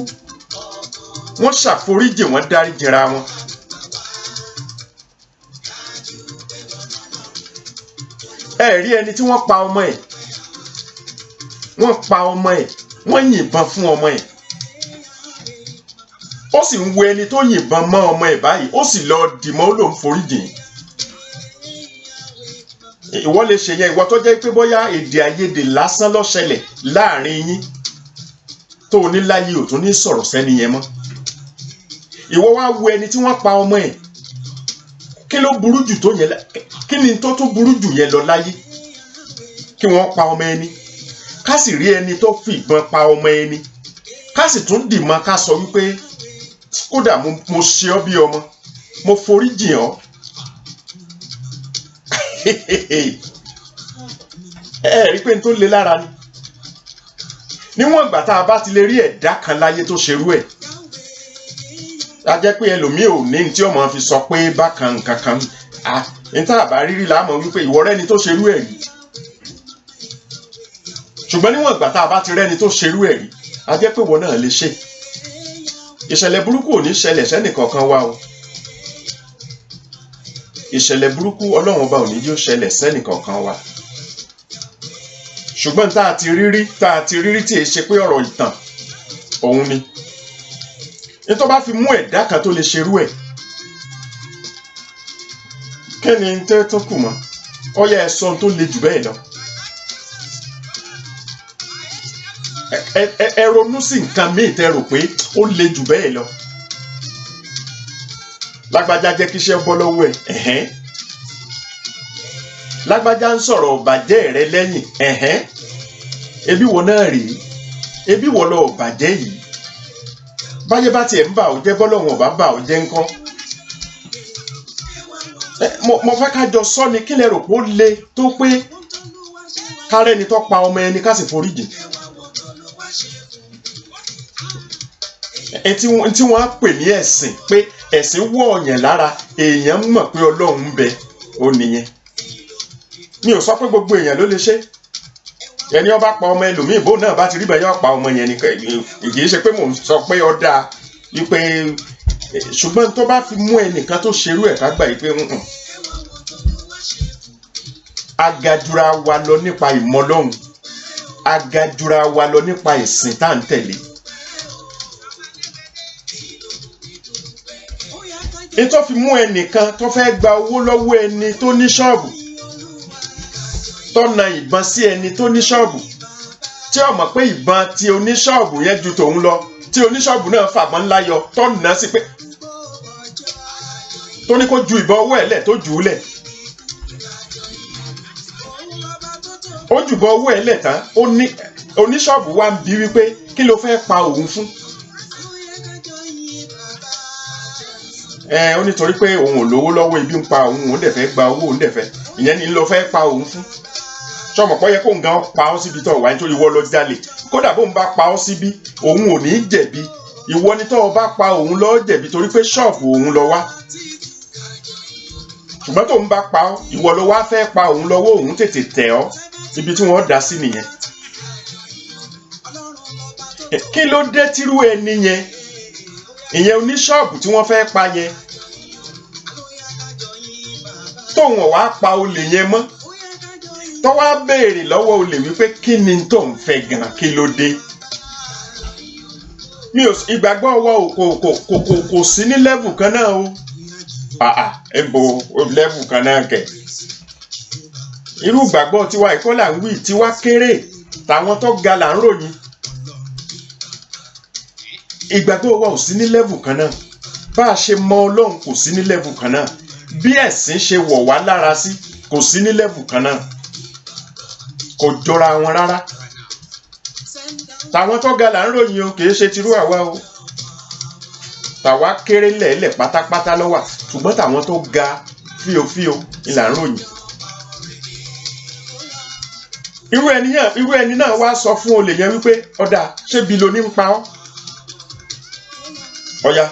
wọ́n ṣàforíjì wọ́n dáríjìra wọn. ẹ rí ẹni tí wọ́n pa ọmọ ẹ̀ wọ́n yìnbọn fún ọmọ ẹ̀ ó sì ń wo ẹni tó yìnbọn mọ́ ọmọ ẹ̀ báyìí ó sì lọ dìmọ́ ó lòún foríjì. ìwọ lè ṣe yẹn ìwọ tó jẹ́ pé bóyá èdè àìyedè lásán ló ṣẹlẹ̀ láàrin yín tó o ní láyé ò tún ní sọ̀rọ̀ sẹ́ni yẹn mọ́. ìwọ wá wo ẹni tí wọ́n pa ọmọ ẹ̀ kí ló burú jù tó yẹn kí ni tó tún burú jù yẹn lọ láyé kí wọ́n pa ọmọ ẹni ká sì rí ẹni tó fi ìbọn pa ọmọ ẹni ká sì tún dìmọ́ ká sọ wípé kódà mo ṣe ọ́ bí ọmọ mo foríjì ọ́. ẹ rí pé n tó le lára ni níwọ̀n ìgbà tá a bá ti lè rí ẹ̀dá kan láyé tó ṣerú ẹ̀ a jẹ́ pé ẹlòmíì ò ní tí ọmọ fi sọ pé bákan nǹkan kan ní tá a bá rírí láàmú wípé ìwọ rẹ́ni tó ṣerú ẹ̀ rí ṣùgbọ́n níwọ̀n ìgbà tá a bá ti rẹ́ni tó ṣerú ẹ̀ rí a jẹ́ pé ìwọ náà lè ṣe. ìṣẹ̀lẹ̀ burúkú ò ní ṣẹlẹ̀ sẹ́nìkankan wa o ìṣẹ̀lẹ̀ burúkú Ọlọ́run ọba ò ní yóò ṣẹlẹ̀ sẹ́nìkankan wa ṣùgbọ́n tá a ti rírí tí èé ṣe pé ọ̀rọ̀ ìtàn òun ni nítorí bá fi mú ẹ̀dá kan tó lè ṣerú ẹ̀ kí ni tẹ́ tó kù mọ́ ó yẹ ẹ sọ tó le jù bẹ́ẹ̀ lọ ẹ ronú sí nǹkan míì tẹ́ rò pé ó le jù bẹ́ẹ̀ lọ lágbájá jẹ́ kí iṣẹ́ bọ́ lọ́wọ́ ẹ̀ lágbájá ń sọ̀rọ̀ bàjẹ́ rẹ lẹ́yìn ebi wo náà rèé ebi wo lọ bàjẹ́ yìí báyé bá tiẹ̀ ń bà ó jẹ́ bọ́lọ́hún ọ̀bá bà ó jẹ́ ńkọ́ mo fẹ́ ká jọ sọ ni kí lẹ rò pé ó le tó pé kárẹ́ni tó pa ọmọ ẹni ká sì foríjì tí wọ́n á pè ní ẹ̀sìn pé ẹ̀sìn wọ̀ ọ̀yàn lára èèyàn mọ̀ pé Ọlọ́run ń bẹ ó nìyẹn mi ò sọ pé gbogbo èèyàn ló lè ṣe ẹni ó bá pa ọmọ ẹlòmíì bó náà bá ti rí bẹ́ẹ̀ yóò pa ọmọ yẹn nìkan kì í ṣe pé mò ń sọ pé ó dáa wípé ṣùgbọ́n tó bá fi mú ẹnìkan tó ṣerú ẹ̀ ká gbà yìí pé agajura wa lọ nípa ìmọ̀ Ọlọ́run agajura wa lọ nípa ìsìn tá à ń tẹ̀lé. ètò fi mú ẹnìkan tó fẹ́ gba owó lọ́wọ́ ẹni tó ní ṣọ́ọ̀bù tó na ìbọn sí ẹni tó ní ṣọ́ọ̀bù tí ó mọ̀ pé ìbọn tí oníṣọ́ọ̀bù yẹn ju tòun lọ tí oníṣọ́ọ̀bù náà fàbọn ńlá yọ tó nà sí pé tó ní kó ju ìbọn ọwọ́ ẹ̀ lẹ̀ tó jù ú lẹ̀ ó jùbọ owó ẹ̀ lẹ̀ tán oníṣọ́ọ̀bù wa ń bi wípé kí ló fẹ́ pa òun fún ó nítorí pé òun ò lówó lọ́wọ́ ibi ń pa òun dẹ̀ fẹ́ gba owó òun dẹ̀ fẹ́ ìyẹn ni ló fẹ́ pa òun fún sọmọ pọ́ yẹ kó ń gan pa ọ́ síbi tó wà nítorí ìwọ lọ jalè kódà bóun bá pa ọ́ síbi òun ò ní jẹ̀bi ìwọ ni tó o bá pa òun lọ jẹ̀bi torí pé ṣọ́ọ̀bù òun lọ wá ṣùgbọ́n tóun bá pa ọ́ ìwọ ló wá fẹ́ pa òun lọ́wọ́ òun tètè tẹ̀ ọ́ ibi tí wọ́n dá sí nìyẹn kí ló dé tírú ẹni yẹn ìyẹn oníṣọ́ọ̀bù tí wọ́n fẹ́ pa yẹn tóun ọ̀wá pa olè yẹn mọ́ tó wá béèrè lọ́wọ́ olè wípé kí ni tó ń fẹ́ gan kí ló dé mi ò ìgbàgbọ́ wa kò sí ní lẹ́vù kan náà o ebo lẹ́vù kan náà kẹ̀ irú ìgbàgbọ́ tiwa ìkọ́là ń wí tiwa kéré tàwọn tó ga là ń ròyìn ìgbàgbọ́ wa ò sí ní lẹ́vù kan náà bá a ṣe mọ Ọlọ́run kò sí ní lẹ́vù kan náà bí ẹ̀sìn ṣe wọ̀ wá lára sí kò sí ní lẹ́vù kan náà kò jọra wọn rárá tàwọn tó ga là ń ròyìn o kìí ṣe tirú àwa o tàwa kéré lẹ́ẹ̀lẹ̀ pátápátá lọ́wà ṣùgbọ́n tàwọn tó ga fíofío ni là ń ròyìn irú ẹni náà wá sọ fún olè yẹn wípé ọ̀dà ṣé bí lo ní ń pa ọ́ ọ̀yá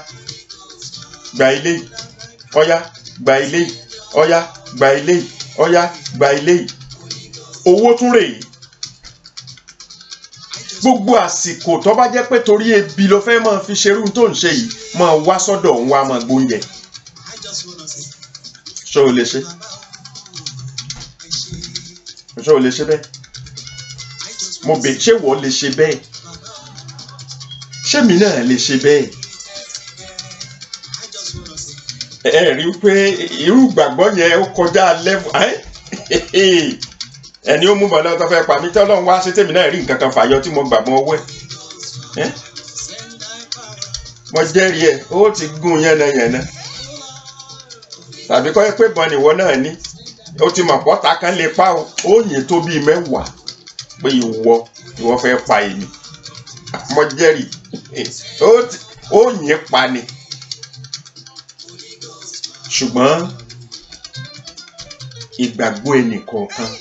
gba ilé yìí ọ̀yá gba ilé yìí ọ̀yá gba ilé yìí ọ̀yá gba ilé yìí owó tún rèé gbogbo àsìkò tó bá jẹ́ pé torí ebi ló fẹ́ máa fi ṣerú tó ń ṣe yìí máa wá sọ́dọ̀ òun wá máa gbóúnjẹ ṣé o lè ṣe bẹ́ẹ̀ mo bè ṣé wọ́n lè ṣe bẹ́ẹ̀ ṣé mi náà lè ṣe bẹ́ẹ̀ ẹ rí pé irú ìgbàgbọ́ yẹn ó kọjá lẹ́fù ẹni ó mú bọ̀ náà tó fẹ́ pa mí tí Ọlọ́run wá ṣe tèmi náà rí nǹkan kan fàyọ tí mo gbàgbọ́ ọwọ́ ẹ̀ mo jẹ́rìí ẹ̀ ó ti gún yánnayànna tàbí kọ́ ẹ pé bọ́n ìwọ náà ní ó ti mọ̀ pọ́ta kan lè pa ó yìn tó bíi mẹ́wàá pé ìwọ fẹ́ pa èmi mo jẹ́rìí ó yìn pa ni ṣùgbọ́n ìgbàgbọ́ ẹnìkọ̀ọ̀kan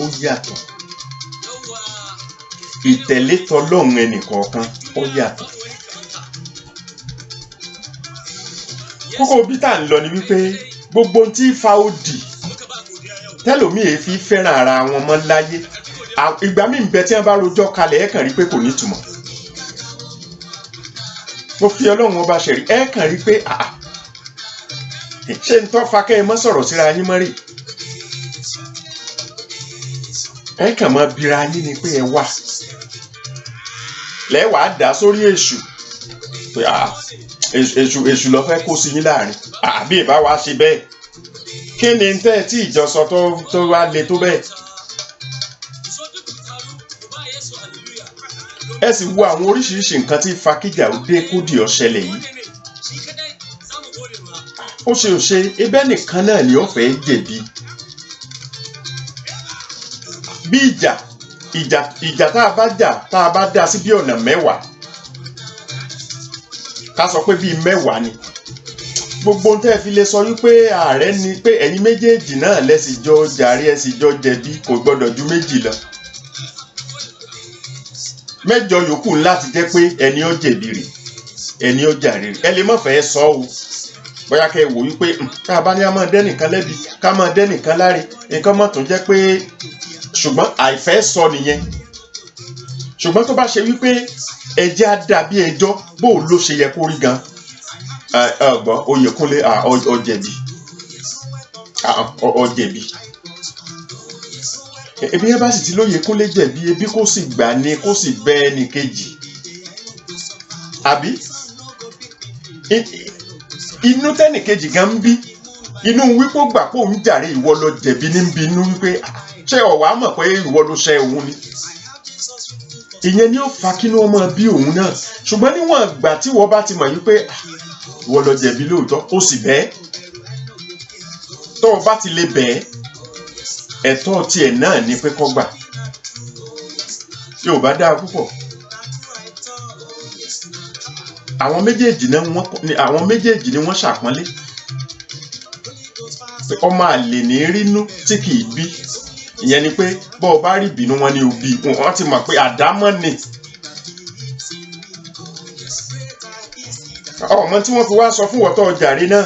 ó yàtọ̀ ìtẹ̀lé tọlọ́run ẹnìkọ̀ọ̀kan ó yàtọ̀ kókó bí tá à ń lọ ni wípé gbogbo ohun tí fa òdì tẹlòmíì èéfi fẹ́ràn ara wọn mọ́ láyé ìgbà míì ń bẹ tí wọ́n bá rojọ́ kalẹ̀ ẹ̀ kàn rí pé kò ní ìtumọ̀ mo fi Ọlọ́run ọba ṣẹ̀rí ẹ̀ kàn rí pé ṣé ń tọ́ fa kẹ́ ẹ mọ́ sọ̀rọ̀ síra yín mọ́ rè ẹ kàn mọ́ bira yín ni pé ẹ wà lẹ́wàá dá sórí èṣù pé èṣù lọ fẹ́ kó sí yín láàrin àbí ìbá wa ṣe bẹ́ẹ̀ kí ni tẹ́ tí ìjọsọ tó wá le tó bẹ́ẹ̀. ẹ sì wo àwọn oríṣiríṣi nǹkan tí fa kíjà ó dé kódì ọ̀ṣẹlẹ̀ yìí. ó ṣe ebẹ́ nìkan náà ni ó fẹ́ jẹ̀bi. bí ìjà tá a bá dá sí bí ọ̀nà mẹ́wàá ká sọ pé bíi mẹ́wàá ni gbogbo ohun tẹ́ fi lè sọ wípé ààrẹ ni pé ẹ̀yin méjèèjì náà lẹ́sìn jọ jàre ẹ̀sìn jọ jẹ̀bi kò gbọ́dọ̀ ju méjì lọ. mẹ́jọ yòókù láti jẹ́ pé ẹni ó jẹ̀bi rè ẹni ó jàre rè ẹ lè má fẹ́ sọ o bóyá kẹ́ ẹ wò wípé ká bá ní a máa dẹ́nìkan lẹ́bi ká máa dẹ́nìkan láre nǹkan mọ̀ tó jẹ́ pé ṣùgbọ́n àìfẹ́ sọ nìyẹn. ṣùgbọ́n tó bá ṣe wípé ẹjẹ́ á dàbí ẹjọ́ bó ló ṣe yẹ kó rí gan ọgbọ́n Oyèkúnlé ọjẹ̀bi ebi yẹn bá sì ti l'Óyèkúnlé jẹ̀bi ebi kó sì gbà ní kó sì bẹ ẹnì kejì àbí inú tẹ́nì kejì gan ń bí inú wípé ó gbà pé òun jàre ìwọ ló jẹ̀bi ní bí inú wípé ṣé ọ̀wá mọ̀ pé ìwọ ló ṣe òun ni ìyẹn ni ó fa kínú ọmọ bí òun náà ṣùgbọ́n níwọ̀n ìgbà tí wọ́n bá ti mọ̀ wípé ìwọ ló jẹ̀bi lóòótọ́ ó sì bẹ́ẹ̀ tó o bá ti lè bẹ́ẹ̀ ẹ̀tọ́ tiẹ̀ náà ni pé kó gbà yóò bá dáa púpọ̀ àwọn méjèèjì ni wọ́n ṣàpọ́nlé pé ọmọ àlè ní rínú tí kì í bí ìyẹn ni pé bọ́ ọ bá rí ìbínú wọn ní òbí wọn ti mọ̀ pé àdámọ́ ni ọmọ tí wọ́n fi wá sọ fún wọ́tọ̀ jàre náà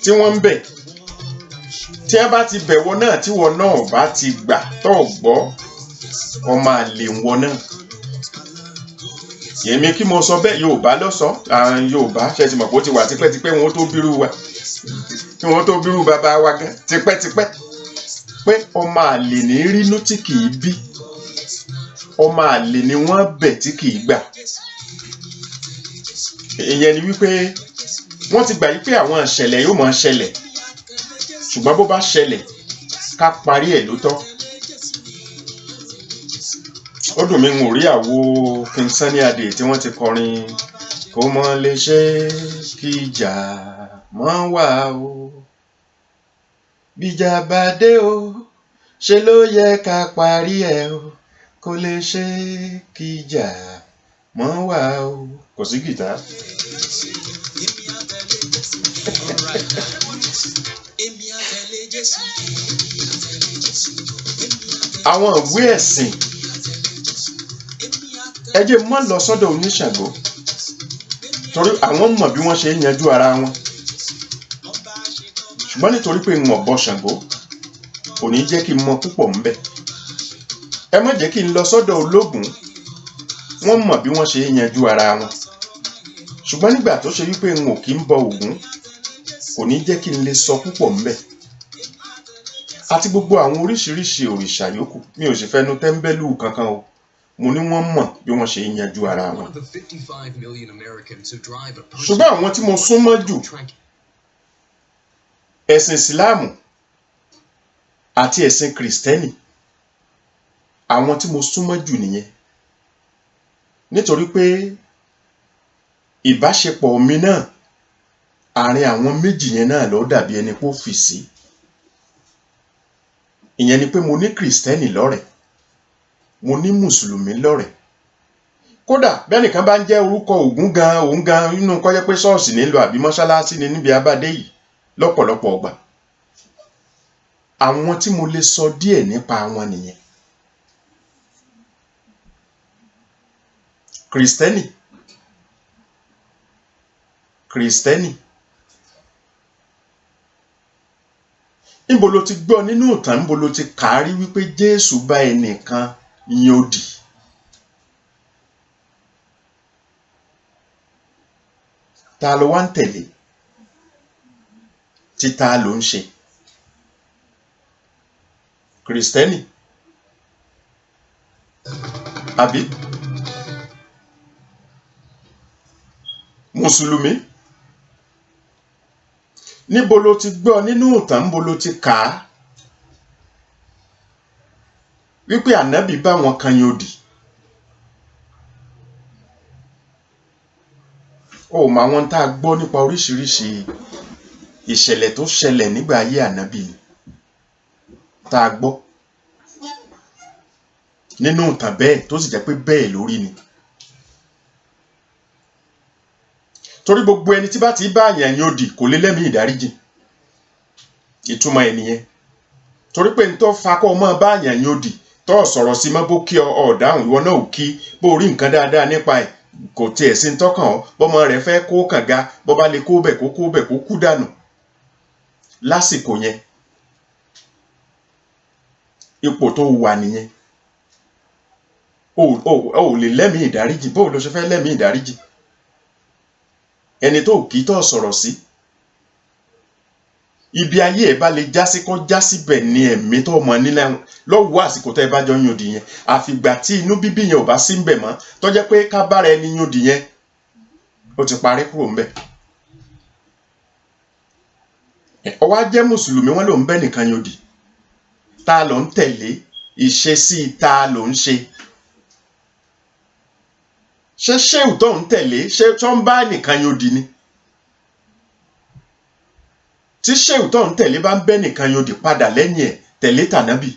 tí wọ́n ń bẹ̀ tí wọ́n bá ti bẹ̀wọ̀ náà tí wọ́n náà bá ti gbà tó gbọ́ ọmọ àlè wọn náà èmi kí mo sọ bẹ́ẹ̀ Yorùbá ló sọ Yorùbá ṣe ti mọ̀ pé ó ti wà tipẹ́tipẹ́ wọn tó bírú wa kí wọ́n tó bírú bàbá wa gan tipẹ́tipẹ́ pé ọmọ àlè ní rínú tí kì í bí ọmọ àlè ni wọ́n bẹ̀ tí kì í gbà ìyẹn ni wípé wọ́n ti gbà yí pé àwọn ìṣẹ̀lẹ̀ yóò máa ṣẹlẹ̀ ṣùgbọ́n bó bá ṣẹlẹ̀ ká parí ẹ̀ ló tọ́. ó dùn mí ń rí àwo King Sunny Adé tí wọ́n ti kọrin kó mọ lè ṣe kí ìjà mọ́ wà o bíjà bá dé o ṣe ló yẹ ká parí ẹ̀ o kó lè ṣe kí ìjà mọ́ wà o kò sí gìtá. àwọn ìwé ẹ̀sìn ẹ jẹ́ má lọ sọ́dọ̀ oníṣàngó torí àwọn mọ̀ bí wọ́n ṣe ń yanjú ara wọn ṣùgbọ́n nítorí pé ń ọ̀bọ Ṣàngó kò ní jẹ́ kí n mọ púpọ̀ ńbẹ̀ ẹ má jẹ́ kí n lọ sọ́dọ̀ Ológùn wọ́n mọ̀ bí wọ́n ṣe ń yanjú ara wọn ṣùgbọ́n nígbà tó ṣe wípé n ò kí ń bọ Ògún kò ní jẹ́ kí n lè sọ púpọ̀ ńbẹ̀ àti gbogbo àwọn oríṣiríṣi òrìṣà yòókù mi ò sì fẹnu tẹ́ńbẹ́lú kankan o mo ní wọ́n mọ̀ bí wọ́n ṣe ń yanjú ara wọn ṣùgbọ́n àwọn tí mo súnmọ́ jù ẹ̀sìn Ìsìláàmù àti ẹ̀sìn Kìrìsìtẹ́nì àwọn tí mo súnmọ́ jù nìyẹn nítorí pé ìbáṣepọ̀ mi náà àárín àwọn méjì yẹn náà ló dàbí ẹni pé ó fì sí ìyẹn ni pé mo ní Kìrìsìtẹ́nì lọ́rẹ̀ẹ́ mo ní Mùsùlùmí lọ́rẹ̀ẹ́ kódà bẹ́ẹ̀ nìkan bá ń jẹ́ orúkọ Ògún gan òun gan nínú kó jẹ́ pé ṣọ́ọ̀ṣì nílò àbí mọ́ṣáláṣí ni níbi abádé yìí lọ́pọ̀lọpọ̀ ọgbà àwọn tí mo lè sọ díẹ̀ nípa wọn nìyẹn. Kìrìsìtẹ́nì níbo ló ti gbọ́ nínú ìtàn níbo ló ti kàárí wípé Jésù bá ẹnìkan yan òdì ta ló wá ń tẹ̀lé tí ta ló ń ṣe Kìrìsìtẹ́nì àbí Mùsùlùmí níbo ló ti gbọ́ nínú ìtàn, níbo ló ti kà á wípé ànábì bá wọn kan yòdì? Ó mà wọn tá a gbọ́ nípa oríṣiríṣi ìṣẹ̀lẹ̀ tó ṣẹlẹ̀ nígbà ayé ànábì ni tá a gbọ́ nínú ìtàn bẹ́ẹ̀ tó sì jẹ́ pé bẹ́ẹ̀ lórí ni. Torí gbogbo ẹni tí bá ti bá àyàn yòdì kò lè lẹ́mìí ìdáríjì, ìtumọ̀ ẹ̀ nìyẹn. Torí pé n tó fa kó mọ́ bá àyàn yòdì tó sọ̀rọ̀ sí mọ́ bó kí ọ dáhùn, ìwọ náà ò kí, bó rí nǹkan dáadáa nípa ẹ̀ kò tiẹ̀ sí ń tọ́kàn ọ́, bọ́mọ rẹ̀ fẹ́ kó kànga bọ́ bá lè kó bẹ̀ kó kú dànù lásìkò yẹn. Ipò tó wà nìyẹn. O lè lẹ́mìí ìdáríjì. Bó ló ṣe fẹ́ lẹ́mìí ìdáríjì ẹni tó kì í tó sọ̀rọ̀ sí? Ibi ayé ẹ̀ bá lè jásí kó jásí bẹ̀ ni ẹ̀mí tó mọ̀ nílẹ̀ lọ́wọ́ àsìkò tẹ́ ẹ bá jọ yòdì yẹn. Àfìgbà tí inú bíbí yẹn ò bá sí ń bẹ̀ mọ́ tó jẹ́ pé ká bára ẹni yòdì yẹn ó ti parí kúrò ń bẹ̀. Ó wá jẹ́ mùsùlùmí, wọ́n ló ń bẹ́ nìkan yòdì. Ta ló ń tẹ̀lé? Ìṣesí ta ló ń ṣe? Ṣé ṣéwù tó ń tẹ̀lé ṣé tó ń bá nìkan yòdì ni? Tí ṣéwù tó ń tẹ̀lé bá ń bẹ́ nìkan yòdì, padà lẹ́yìn ẹ̀ tẹ̀lé tànábì.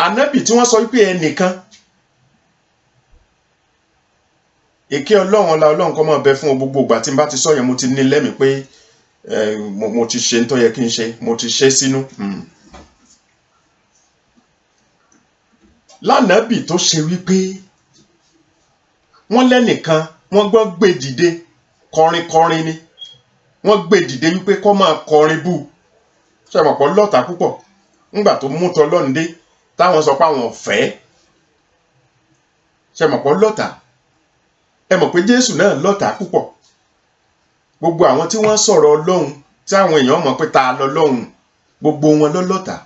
Ànábì tí wọ́n sọ wípé ẹnìkan, èké Ọlọ́run kó máa bẹ fún gbogbo ìgbà tí n bá ti sọ yẹn mo ti ní lẹ́mìí pé mo ti ṣe ń tó yẹ kí n ṣe, mo ti ṣe sínú. Lánàbì tó ṣe wípé wọ́n lẹ́nìkan wọ́n gbọ́ gbé dìde kọrin ni, wọ́n gbé dìde wípé kó máa kọrin bú. Ṣé mọ̀ pé lọ́tà púpọ̀ ńgbà tó mú tọlọ́run dé táwọn sọ pé àwọn ọ̀fẹ́. Ṣé mọ̀ pé lọ́tà? Ẹ mọ̀ pé Jésù náà lọ́tà púpọ̀. Gbogbo àwọn tí wọ́n sọ̀rọ̀ Ọlọ́run tí àwọn èèyàn mọ̀ pé ta lọ́lọ́run, gbogbo wọn ló lọ́tà.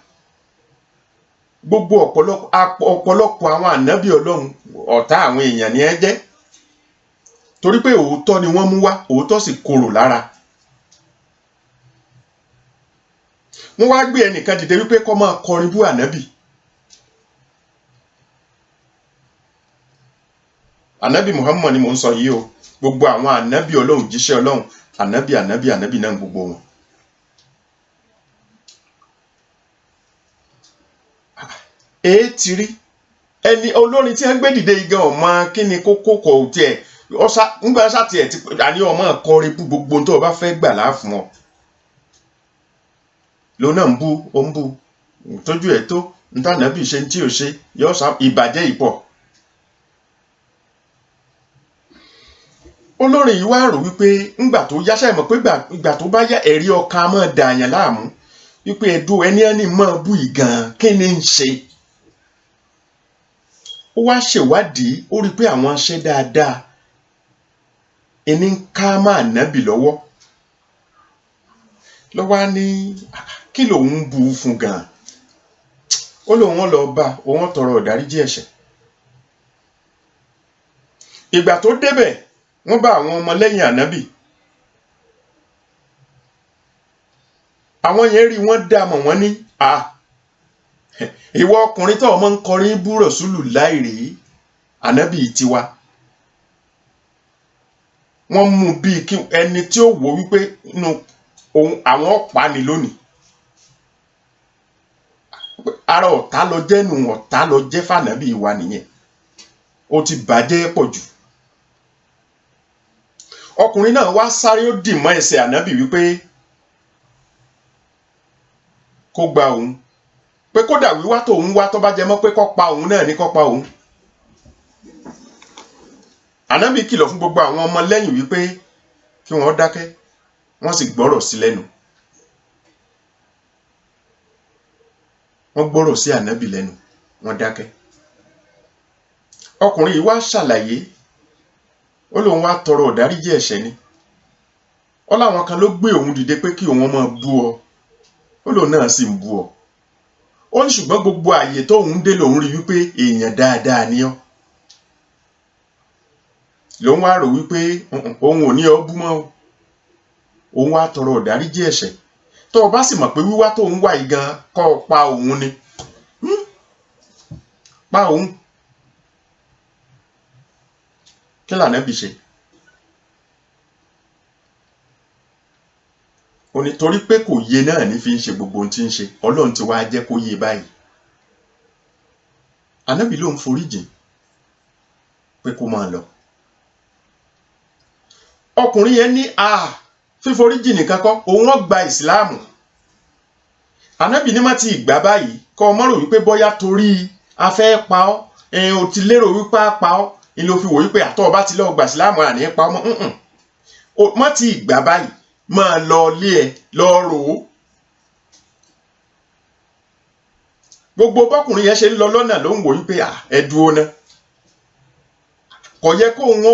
Gbogbo ọ̀pọ̀lọpọ̀ àwọn ànábì Ọlọ́run ọ̀tá àwọn èèyàn ni ẹ jẹ́. Torí pé òótọ́ ni wọ́n mú wá, òótọ́ sì korò lára. Wọ́n wá gbé ẹnìkan dìde wípé kó máa kọrin bú ànábì. Ànábì Muhammad ni mò ń sọ yìí o. Gbogbo àwọn ànábì Ọlọ́run, jíṣẹ́ Ọlọ́run, ànábì náà gbogbo wọn. Ti rí ẹni olórin tí wọ́n gbé dìde igan ọmọ kí ni kókó kò tiẹ̀ ńgbà sáti ẹ̀ ti àní ọmọ kọrin bú gbogbo tó o bá fẹ́ gbà láàfún ọ. Lónà ń bú ó ń bú tójú ẹ̀ tó ntànàbì ṣe tí ò ṣe yọ sá ìbàjẹ́ ìpọ̀. Olórin yìí wá rò wípé ńgbà tó yáṣẹ́ mọ̀ pé ìgbà tó bá yá ẹ̀rí ọkàn máa dààyàn láàmú wípé ẹ̀dùn ẹni máa bú ìgàn kí ni ń ṣe. Ó wá ṣèwádìí, ó rí pé àwọn aṣẹ́ dáadáa ẹni ń ká máa nábì lọ́wọ́. Lọ́wọ́ á ní kí lòun ń bu fún gan-an. Ó lóun lọ bá òun tọrọ ìdáríjì ẹ̀ṣẹ̀. Ìgbà tó débẹ̀ wọ́n bá àwọn ọmọ lẹ́yìn ànábì. Àwọn yẹn rí wọ́n dá mọ̀ wọ́n ní ìwọ ọkùnrin tó ọmọ ń kọrin bú Rọ̀súlù láìrè ànábì tiwa. Wọ́n mú bíi kí ẹni tí ó wò wípé inú àwọn ọ̀pá ni lónìí. Ara ọ̀tá lọ jẹ́ nù, ọ̀tá lọ jẹ́ fànábì wa nìyẹn. Ó ti bàjẹ́ pọ̀ jù. Ọkùnrin náà wá sáré ó dì mọ́ ẹsẹ̀ ànábì wípé kó gba òun, pé kódà wíwá tó òun wá tó bá jẹ mọ́ pé kó pa òun náà ní kó pa òun. Ànábì kìlọ̀ fún gbogbo àwọn ọmọ lẹ́yìn wípé kí wọ́n dákẹ́, wọ́n sì gbọ́rọ̀ sí lẹ́nu. Wọ́n gbọ́rọ̀ sí ànábì lẹ́nu, wọ́n dákẹ́. Ọkùnrin yìí wá ṣàlàyé, ó lóun wá tọrọ ìdáríjì ẹ̀ṣẹ̀ ni. Ó láwọn kan ló gbé òun dìde pé kí òun máa bú ọ. Ó lóun náà sì ń bú ọ. Ó ní ṣùgbọ́n gbogbo àyè tóun dé lòun rí wípé èèyàn dáadáa ni ọ́. ló ń wá rò wípé òun ò ní ọ bú mọ́ o, òun wá tọrọ ìdáríjì ẹ̀ṣẹ̀. tó o bá sì mọ̀ pé wíwá tó ń wá yìí gan kọ́ ọ pa òun ni, pa òun. kí l'Ànábì ṣe? ó ní torí pé kò yé náà ní fi ń ṣe gbogbo ohun tí ń ṣe, Ọlọ́run ti wá jẹ́ kó yé báyìí. Ànábì ló ń foríjìn pé kó máa lọ. ọkùnrin yẹn ní fíforíjìn nìkan kọ́, òun ó gba ìsìláàmù. Ànábì ní má ti ìgbà báyìí kọ́ ọmọ rò wípé bóyá torí a fẹ́ pa ọ́, ò ti lérò wípé a pa ọ́, ìlò fi wò wípé àtọ́ ọba ti lọ gba ìsìláàmù àní pa ọmọ. má ti ìgbà báyìí máa lọ lé ẹ lọ rò ó. gbogbo bọ́kùnrin yẹn ṣe ń lọ lọ́nà ló ń wò wípé ẹ dúró ná, kò yẹ kóun ó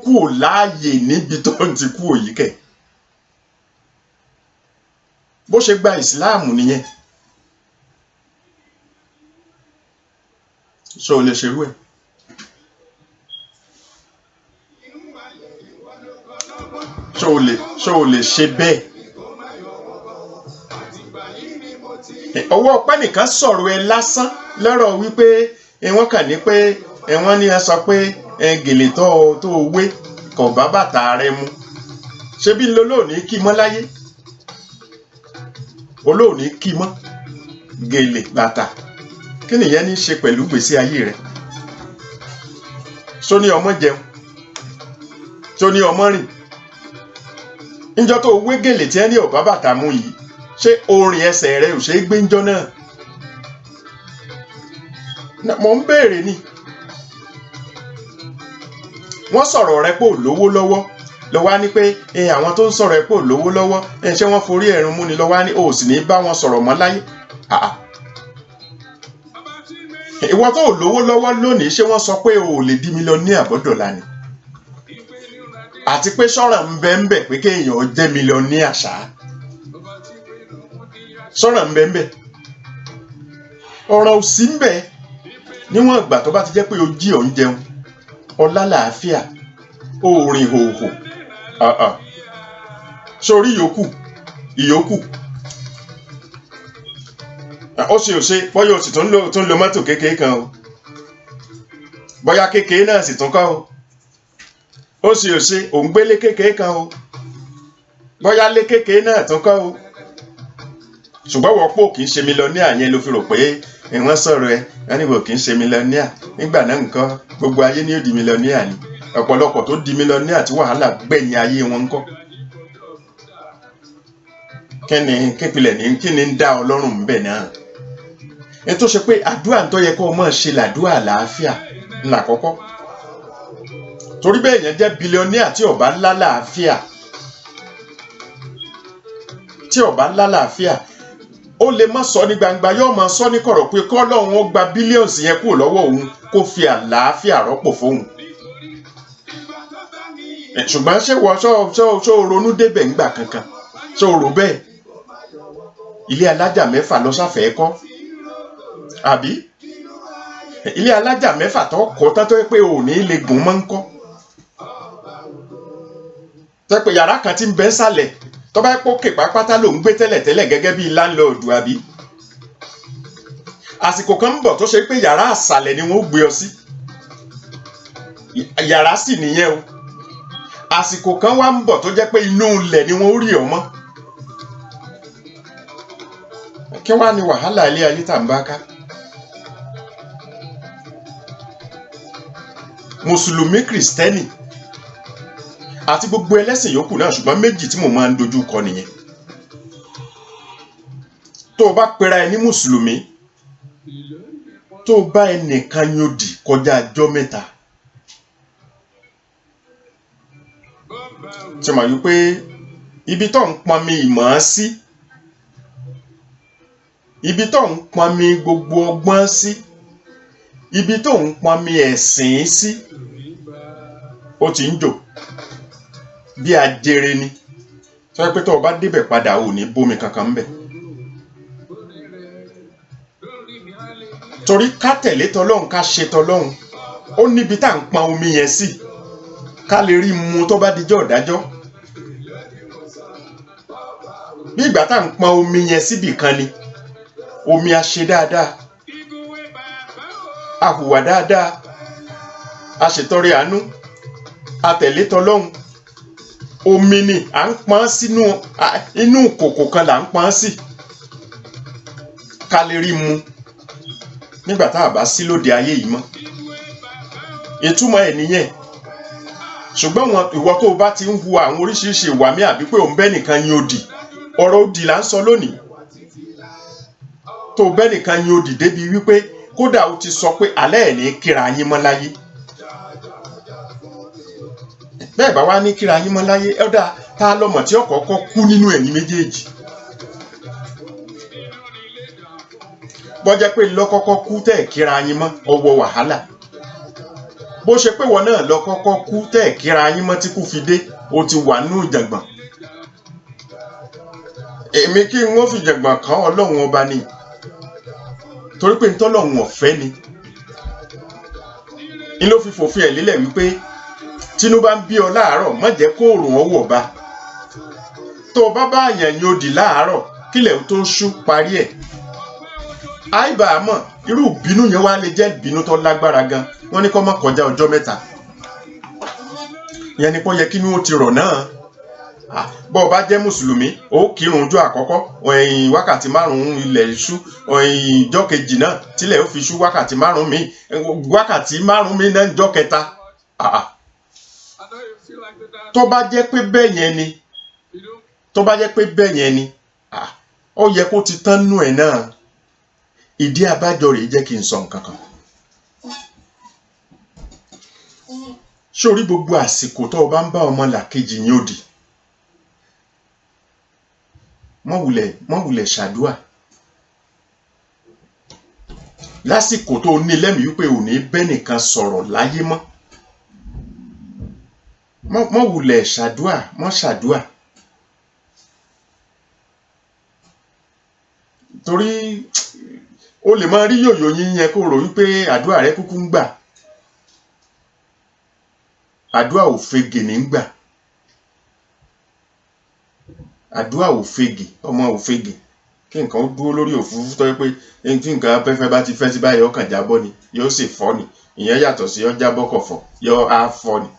kú ò láàyè níbi tó ń ti kú òyì kẹ̀. bó ṣe gba ìsìláàmù nìyẹn. ṣé o lè ṣerú ẹ̀? ṣé o lè ṣe bẹ́ẹ̀? ọwọ́ ọpẹ́ nìkan sọ̀rọ̀ ẹ lásán lọ́rọ̀ wípé wọ́n kàn ní pé wọ́n ní ẹ sọ pé gèlè tó wé kò bá bàtà rẹ mu. ṣé bí lolóòní kí mọ́ láyé? olóòní kí mọ́ gèlè bàtà kí nìyẹn ní ṣe pẹ̀lú gbèsè ayé rẹ̀? ṣó ní ọmọ jẹun? ṣó ní ọmọ rìn? níjọ́ tó wé gèlè tí ẹ ní ò bá bàtà mu yìí, ṣé orin ẹsẹ̀ rẹ ò ṣe é gbé ńjọ́ náà? mo ń béèrè ni. wọ́n sọ̀rọ̀ rẹ pé ò lówó lọ́wọ́, lọ wá ní pé àwọn tó ń sọ̀rọ̀ ẹ pé ò lówó lọ́wọ́ ṣé wọ́n forí ẹ̀rùn mú ni, lọ wá ní o sì ní bá wọn sọ̀rọ̀ mọ́ láyé. ìwọ tó ò lówó lọ́wọ́ lónìí, ṣé wọ́n sọ pé o ò lè di mílíọ̀nìà bọ́dọ̀lá ni? àti pé sọ̀rọ̀ ń bẹ pé kéèyàn jẹ́ mílíọ̀nìà ṣá. sọ̀rọ̀ ń bẹ ọ̀rọ̀ ò sí ń bẹ níwọ̀n ìgbà tó bá ti jẹ́ pé o jí ò ń jẹun, ọlá làáfíà, orin hòhò. sórí ìyókù ó ṣe bóyá o sì tún lo mọ́tò kékeré kan o, bóyá kékeré náà sì tún kọ́ o. ó ṣe òun gbélé kékeré kan o, bóyá lé kékeré náà tún kọ́ o. ṣùgbọ́n wọ́n pò kì í ṣe mílíọ̀nìà yẹn ló fi rò pé wọ́n sọ̀rọ̀ ẹ wọ́n ní wò kì í ṣe mílíọ̀nìà. nígbà náà nǹkan gbogbo ayé ni ó di mílíọ̀nìà ni. ọ̀pọ̀lọpọ̀ tó di mílíọ̀nìà tí wàhálà gbẹ̀yìn ayé wọn ńkọ́. kí ni ń dá Ọlọ́run ń bẹ̀ náà? ẹ tó ṣe pé àdúrà tó yẹ kó o máa ṣe làdúrà àlàáfíà lákọ́kọ́. torí bẹ́ẹ̀ yẹn jẹ́ bílíọ̀nìà tí ó bá lálàáfíà, ó lè má sọ ní gbangba, yóò máa sọ ní kọ̀rọ̀ pé k'Ọlọ́run ó gba bílíọ̀nsì yẹn kúrò lọ́wọ́ òun kó fi àlàáfíà rọ́pò fóun. ṣùgbọ́n ṣé o ronú débẹ̀ ńgbà kankan? ṣé o rò bẹ́ẹ̀? ilé alájà 6 lọ sáfẹ́ kọ́, àbí? ilé alájà 6 tó kọ́ tán tó yẹ pé ò ní lè gùn mọ́ ń kọ́. tẹ́ pé yàrá kan tí ń bẹ sálẹ̀ tó bá pọ̀ kè pápátá ló ń gbé tẹ́lẹ̀tẹ́lẹ̀ gẹ́gẹ́ bíi láńlọ́ọ̀dù, àbí? àsìkò kan ń bọ̀ tó ṣe pé yàrá àsàlẹ̀ ni wọ́n gbé ọ sí. yàrá sì nìyẹn o. àsìkò kan wá ń bọ̀ tó jẹ́ pé inú ilẹ̀ ni wọ́n rí ọ mọ́. kí wá ní wàhálà ilé ayé tá ń bá ká? mùsùlùmí, kìrìsìtẹ́nì àti gbogbo ẹlẹ́sìn yòókù náà, ṣùgbọ́n méjì tí mo máa ń dojú kọ nìyẹn. tó o bá pera ẹ ní mùsùlùmí, tó o bá ẹnìkan yòdì kọjá ọjọ́ 3, ṣe mọ̀ wípé ibi tó ń pọnmi ìmọ̀ sí, ibi tó ń pọnmi gbogbo ọgbọ́n sí, ibi tó ń pọnmi ẹ̀sìn sí, ó ti ń jò bí ajere ni. sọ pé tó o bá débẹ̀ padà ò ní bómi kankan ń bẹ̀. torí ká tẹ̀lé tọlọ́hun, ká ṣe tọlọ́hun, ó níbi tá à ń pọn omi yẹn sí. ká lè rí mu tó bá dijọ́ ìdájọ́. Bí ìgbà tá à ń pọn omi yẹn síbì kan ni, omi a ṣe dáadáa, a hùwà dáadáa, a ṣètọrẹ àánú, a tẹ̀lé tọlọ́hun. Omi ni à ń pọn sínú inú kòkò kan là ń pọn sí ká lè rí mu nígbà tá a bá sí lóde ayé yìí mọ́. Ìtumọ̀ ẹ̀ nìyẹn. Ṣùgbọ́n ìwọ tó o bá ti ń hu àwọn oríṣiríṣi ìwà mi àbí pé òun bẹ́ nìkan yin òdì, ọ̀rọ̀ òdì là ń sọ lónìí. Tó o bẹ́ nìkan yin òdì débi wípé kódà o ti sọ pé alẹ́ ẹ̀ ní kíra yín mọ́ láyé. Bẹ́ẹ̀ bá wá ní kíra yín mọ́ láyé, ẹ̀dá tá lọ́mọ tí ọ̀kọ̀ọ̀kọ̀ kú nínú ẹ̀yin méjèèjì. Bọ́jẹ́ pé lọ́kọ́kọ́ kú tẹ́ kíra yín mọ́ ọwọ́ wàhálà. Bó ṣe pé wọn náà lọ́kọ́kọ́ kú tẹ́ kíra yín mọ́ tí kú fi dé, o ti wà nínú ìjàngbọ̀n. Èmi kí n ó fi ìjàngbọ̀n kan Ọlọ́run ọba ni, torí pé ntọ́lọ́run ọ̀fẹ́ ni. Ní ló fi fòfin ẹ̀ lélẹ̀ wípé tínú bá ń bí ọ láàárọ̀ má jẹ́ kó òrùn ọwọ́ bá. Tó o bá bá àyàn yin òdì láàárọ̀ kílẹ̀ tó ṣú parí ẹ̀. Àìbá mọ̀ irú ìbínú yẹn wá lè jẹ́ ìbínú tó lágbára gan. Wọ́n ní kó má kọjá ọjọ́ 3. Ìyẹn ni pé ó yẹ kí inú ó ti rọ̀ náà. Bó o bá jẹ́ mùsùlùmí, ó kírun ọjọ́ àkọ́kọ́, wákàtí 5 ilẹ̀ ṣú, ọjọ́ kejì náà tílẹ̀ ó fi ṣú wákàtí 5 míì, wákàtí 5 míì náà ọjọ́ kẹta. Tó bá jẹ́ pé bẹ́ẹ̀ yẹn ni, ó yẹ kó ti tán nú ẹ̀ náà. Ìdí àbájọ rẹ̀ jẹ́ kí n sọ nǹkan kan. Sórí gbogbo àsìkò tó o bá ń bá ọmọ làkejì yín òdì, mọ́ wulẹ̀ ṣàdúà. Lásìkò tó ní lẹ́mìí wípé ò ní bẹ́ nìkan sọ̀rọ̀ láyé mọ́, mọ́ wulẹ̀ ṣàdúà, mọ́ ṣàdúà. Torí o lè máa rí yòyò yín yẹn kó rò wípé àdúà rẹ kúkú ń gbà. Àdúà òfegè ní ń gbà. Àdúà òfegè, ọmọ òfegè. Kí nǹkan ó dúró lórí òfurufú tó yẹ pé ẹni tí nǹkan afẹ́fẹ́ bá ti fẹ́ sí báyìí ọkàn jábọ́ ni, yóò sì fọ́ ni. Ìyẹn yàtọ̀ sí ọ jábọ́ kọ̀fọ̀, yóò á fọ́ ni.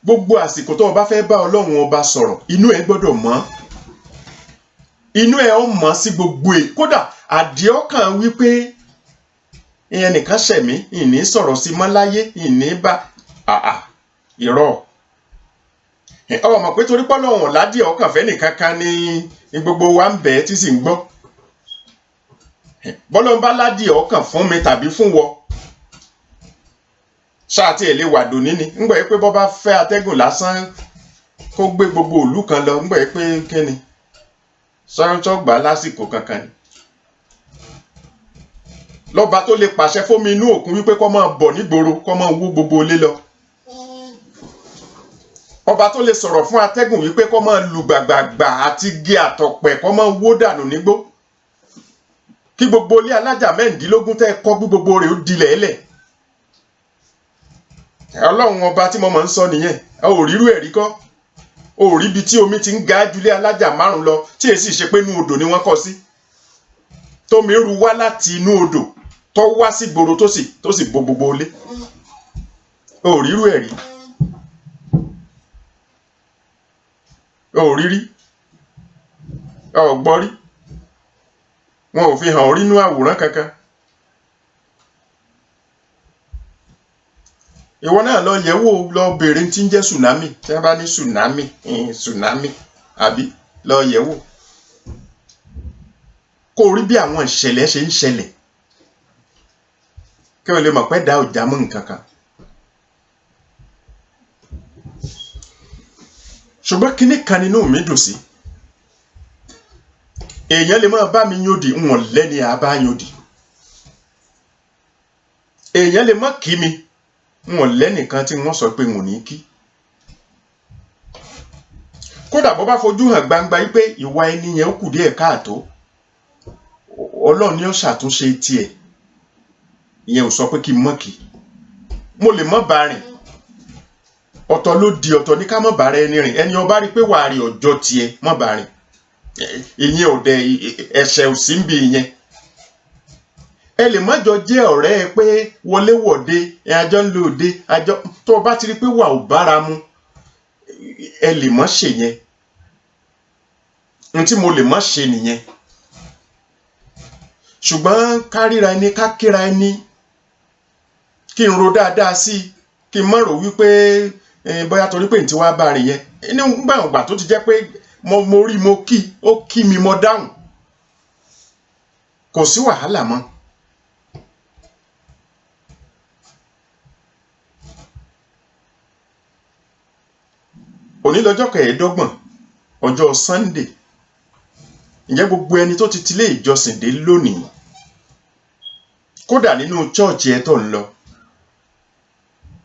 Gbogbo àsìkò tó o bá fẹ́ bá Ọlọ́run ọba sọ̀rọ̀, inú ẹ gbọ́dọ̀ mọ́. Inú ẹ ó mọ́ sí gbogbo ẹ̀. Kódà àdìọ́kàn wípé ìyẹn nìkan ṣẹ̀mí, ìní sọ̀rọ̀ sí mọ́ láyé, ìní bá irọ́. Ọmọ pé torí pé Ọlọ́run ládìí ọkàn fẹ́ nìkan kan ní gbogbo wa ń bẹ̀ tí sì ń gbọ́. Bọ́lọ́run bá ládìí ọkàn fún mi tàbí fún wọ, ṣáà tí ẹ lè wà dòní ni. Ńgbà yẹ pé bọ́ bá fẹ́ atẹ́gùn lásán kó gbé gbogbo ìlú kan lọ, ńgbà yẹ pé kíni sọ́rọ́tọ́ gbà lásìkò kankan ni. Lọ́ba tó lè pàṣẹ fómi inú òkun wípé kó máa bọ̀ nígboro, kó máa wó gbogbo ilé lọ. Ọba tó lè sọ̀rọ̀ fún atẹ́gùn wípé kó máa lù gbàgbàgbà àti gé àtọ̀pẹ̀ kó máa wó dànù nígbó. Kí gbogbo ilé alájà 16 tẹ́ kọ́ gbogbo rẹ̀ ó dilẹ̀ ẹlẹ̀. Ọlọ́run ọba tí mo máa ń sọ nìyẹn. Ò rírú ẹ̀rí kọ́. Ò rí ibi tí omi ti ń ga jùlé alájà 5 lọ tí èsì ṣe pé inú odò ni wọ́n kọ́ sí. Tómi rú wá láti inú odò tó wá sí gbòòrò tó sì bo gbogbo ilé. Ò rírú ẹ̀rí. Ò rírí. Ò gbọ́ rí. Wọn ò fi hàn orí inú àwòrán kankan. Ìwọ náà lọ yẹ̀wò, lọ bèèrè tí ń jẹ́ tsunami. Tí wọ́n bá ní tsunami àbí lọ yẹ̀wò. Kó rí bí àwọn ìṣẹ̀lẹ̀ ṣe ń ṣẹlẹ̀. Kí o lè mọ̀ pé dá ọjà mọ́ nǹkan kan. Ṣùgbọ́n kíní kan nínú mi dùn sí. Èèyàn lè máa bá mi yóòdì, wọn lẹ́ni àbá yóòdì. Èèyàn lè má kí mi, wọn lẹ́nìkan tí wọ́n sọ pé wọn ní kí. Kódà bó bá fojú hàn gbangba wípé ìwà ẹni yẹn ó kù díẹ̀ káàtó, Ọlọ́run ni ó ṣàtúnṣe tiẹ̀. ìyẹn ò sọ pé kí n mọ̀ kí mo lè mọ̀ bá rìn ọ̀tọ̀ ló di ọ̀tọ̀ ní ká mọ̀ bá rẹ ẹni rìn ẹni ó bá rí pé wàá rí ọjọ́ tiẹ̀ mọ̀ bá rìn ìyẹn ò dẹ ẹ̀ṣẹ̀ ò sí ń bi ìyẹn ẹ lè mọ́jọ jẹ́ ọ̀rẹ́ ẹ pé wọléwọ̀de ẹ àjọ ń lo òde àjọ tó o bá ti rí pé wà ò bára mu ẹ lè mọ́ ṣe yẹn n tí mo lè mọ́ ṣe nìyẹn ṣùgbọ́n ká ríra ẹni ká kíra ẹni kí n ro dáadáa sí i kí n mọ̀ rò wípé bóyá torí pé n ti wá bá rìn yẹn ní gbàǹgbà tó ti jẹ́ pé mo rí mo kí ó kí mi mo dáhùn kò sí wàhálà mọ́. Òní lọ́jọ́ 25 ọjọ́ Sunday ǹjẹ́ gbogbo ẹni tó ti tilé ìjọsìn dé lónìí kódà nínú chọ́ọ̀chì ẹ tó ń lọ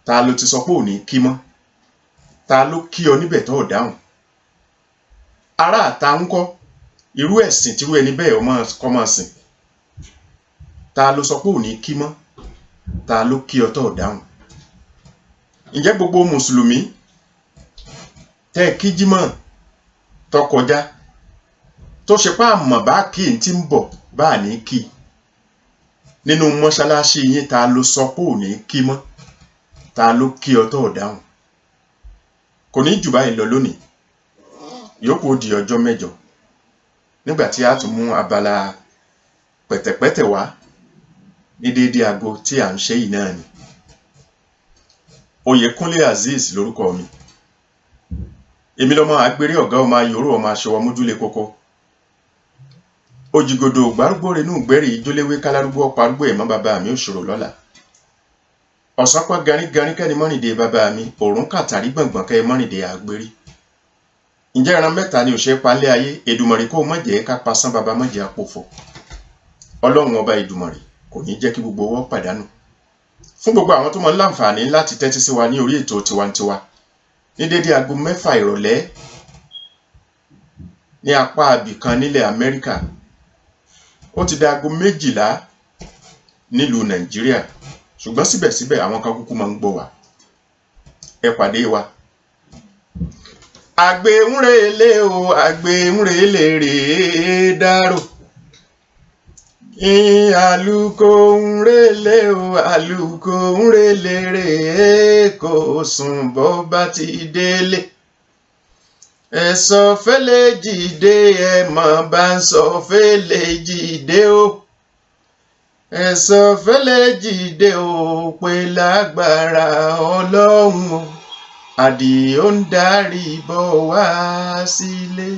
ta ló ti sọ pé ò ní kí mọ́ ta ló kí ọ níbẹ̀ tó dáhùn ará àta ń kọ́ irú ẹ̀sìn tírú ẹni bẹ́ẹ̀ kọ́ máa sìn ta ló sọ pé ò ní kí mọ́ ta ló kí ọ tó dáhùn ǹjẹ́ gbogbo mùsùlùmí tẹ́ kí jímọ̀ tó kọjá tó ṣe pá mọ̀ bá kí n tí ń bọ̀ bá ní kí nínú mọ́ṣáláṣí yín ta ló sọ pé ò ní kí mọ́ ta ló kí ọ tó dáhùn kò ní jù báyìí lọ lónìí yòókù di ọjọ́ mẹ́jọ nígbà tí a tún mú abala pẹ̀tẹ̀pẹ̀tẹ̀ wá ní déédéé aago tí à ń ṣe yìí náà ni Oyèkúnlé Azeez lórúkọ mi èmi lọ́mọ àgbèrè ọ̀gá ọmọ ayòrò ọmọ aṣọwọ́ mójúlé kókó òjìgòdò gbárùgbò renú gbẹ́rì ìjóléwé kálárúgbó ọ̀pá arúgbó ẹ̀mọ́ bàbá mi òṣòro lọ́la ọ̀sánpá garígarí kẹ́ni mọ́rìndé bàbá mi òrùn kàtàrí gbọ̀ngbọ̀n kẹ́ mọ́rìndé àgbèrè ǹjẹ́ ìran mẹ́ta ni òṣèré palẹ̀ ayé Èdùmàrè kó mọ̀jẹ̀ ká pasán bàbá mọ̀jẹ̀ àpòfò ọlọ́run ọba Èdùmàrè kò ní jẹ́ kí gbogbo wọn pàdánù fún gbogbo àwọn tó mọ láǹfààní láti tẹ́tí sí wa ní orí ètò tiwantiwa ní dédé aago 6 ìrọ̀lẹ́ ní apá abìkan nílẹ̀ Amẹ́ríkà ó ti da aago 12 nílùú Nàìjíríà ṣùgbọ́n síbẹ̀síbẹ̀ àwọn kan kúkú máa ń gbọ́ wa ẹ pàdé wa. Àgbéǹrèlé o àgbéǹrèlé rèé dárò àlùkò ńrèlé o àlùkò ńrèlé rèé kò sùn bó bá ti délé ẹ sọ fẹ́lẹ́ jìde ẹ mọ̀ bá ń sọ fẹ́lẹ́ jìde o ẹ sọ fẹ́lẹ́ jìde o pé lágbára Ọlọ́run o Àdìó ń darí bọ̀ wá sílé.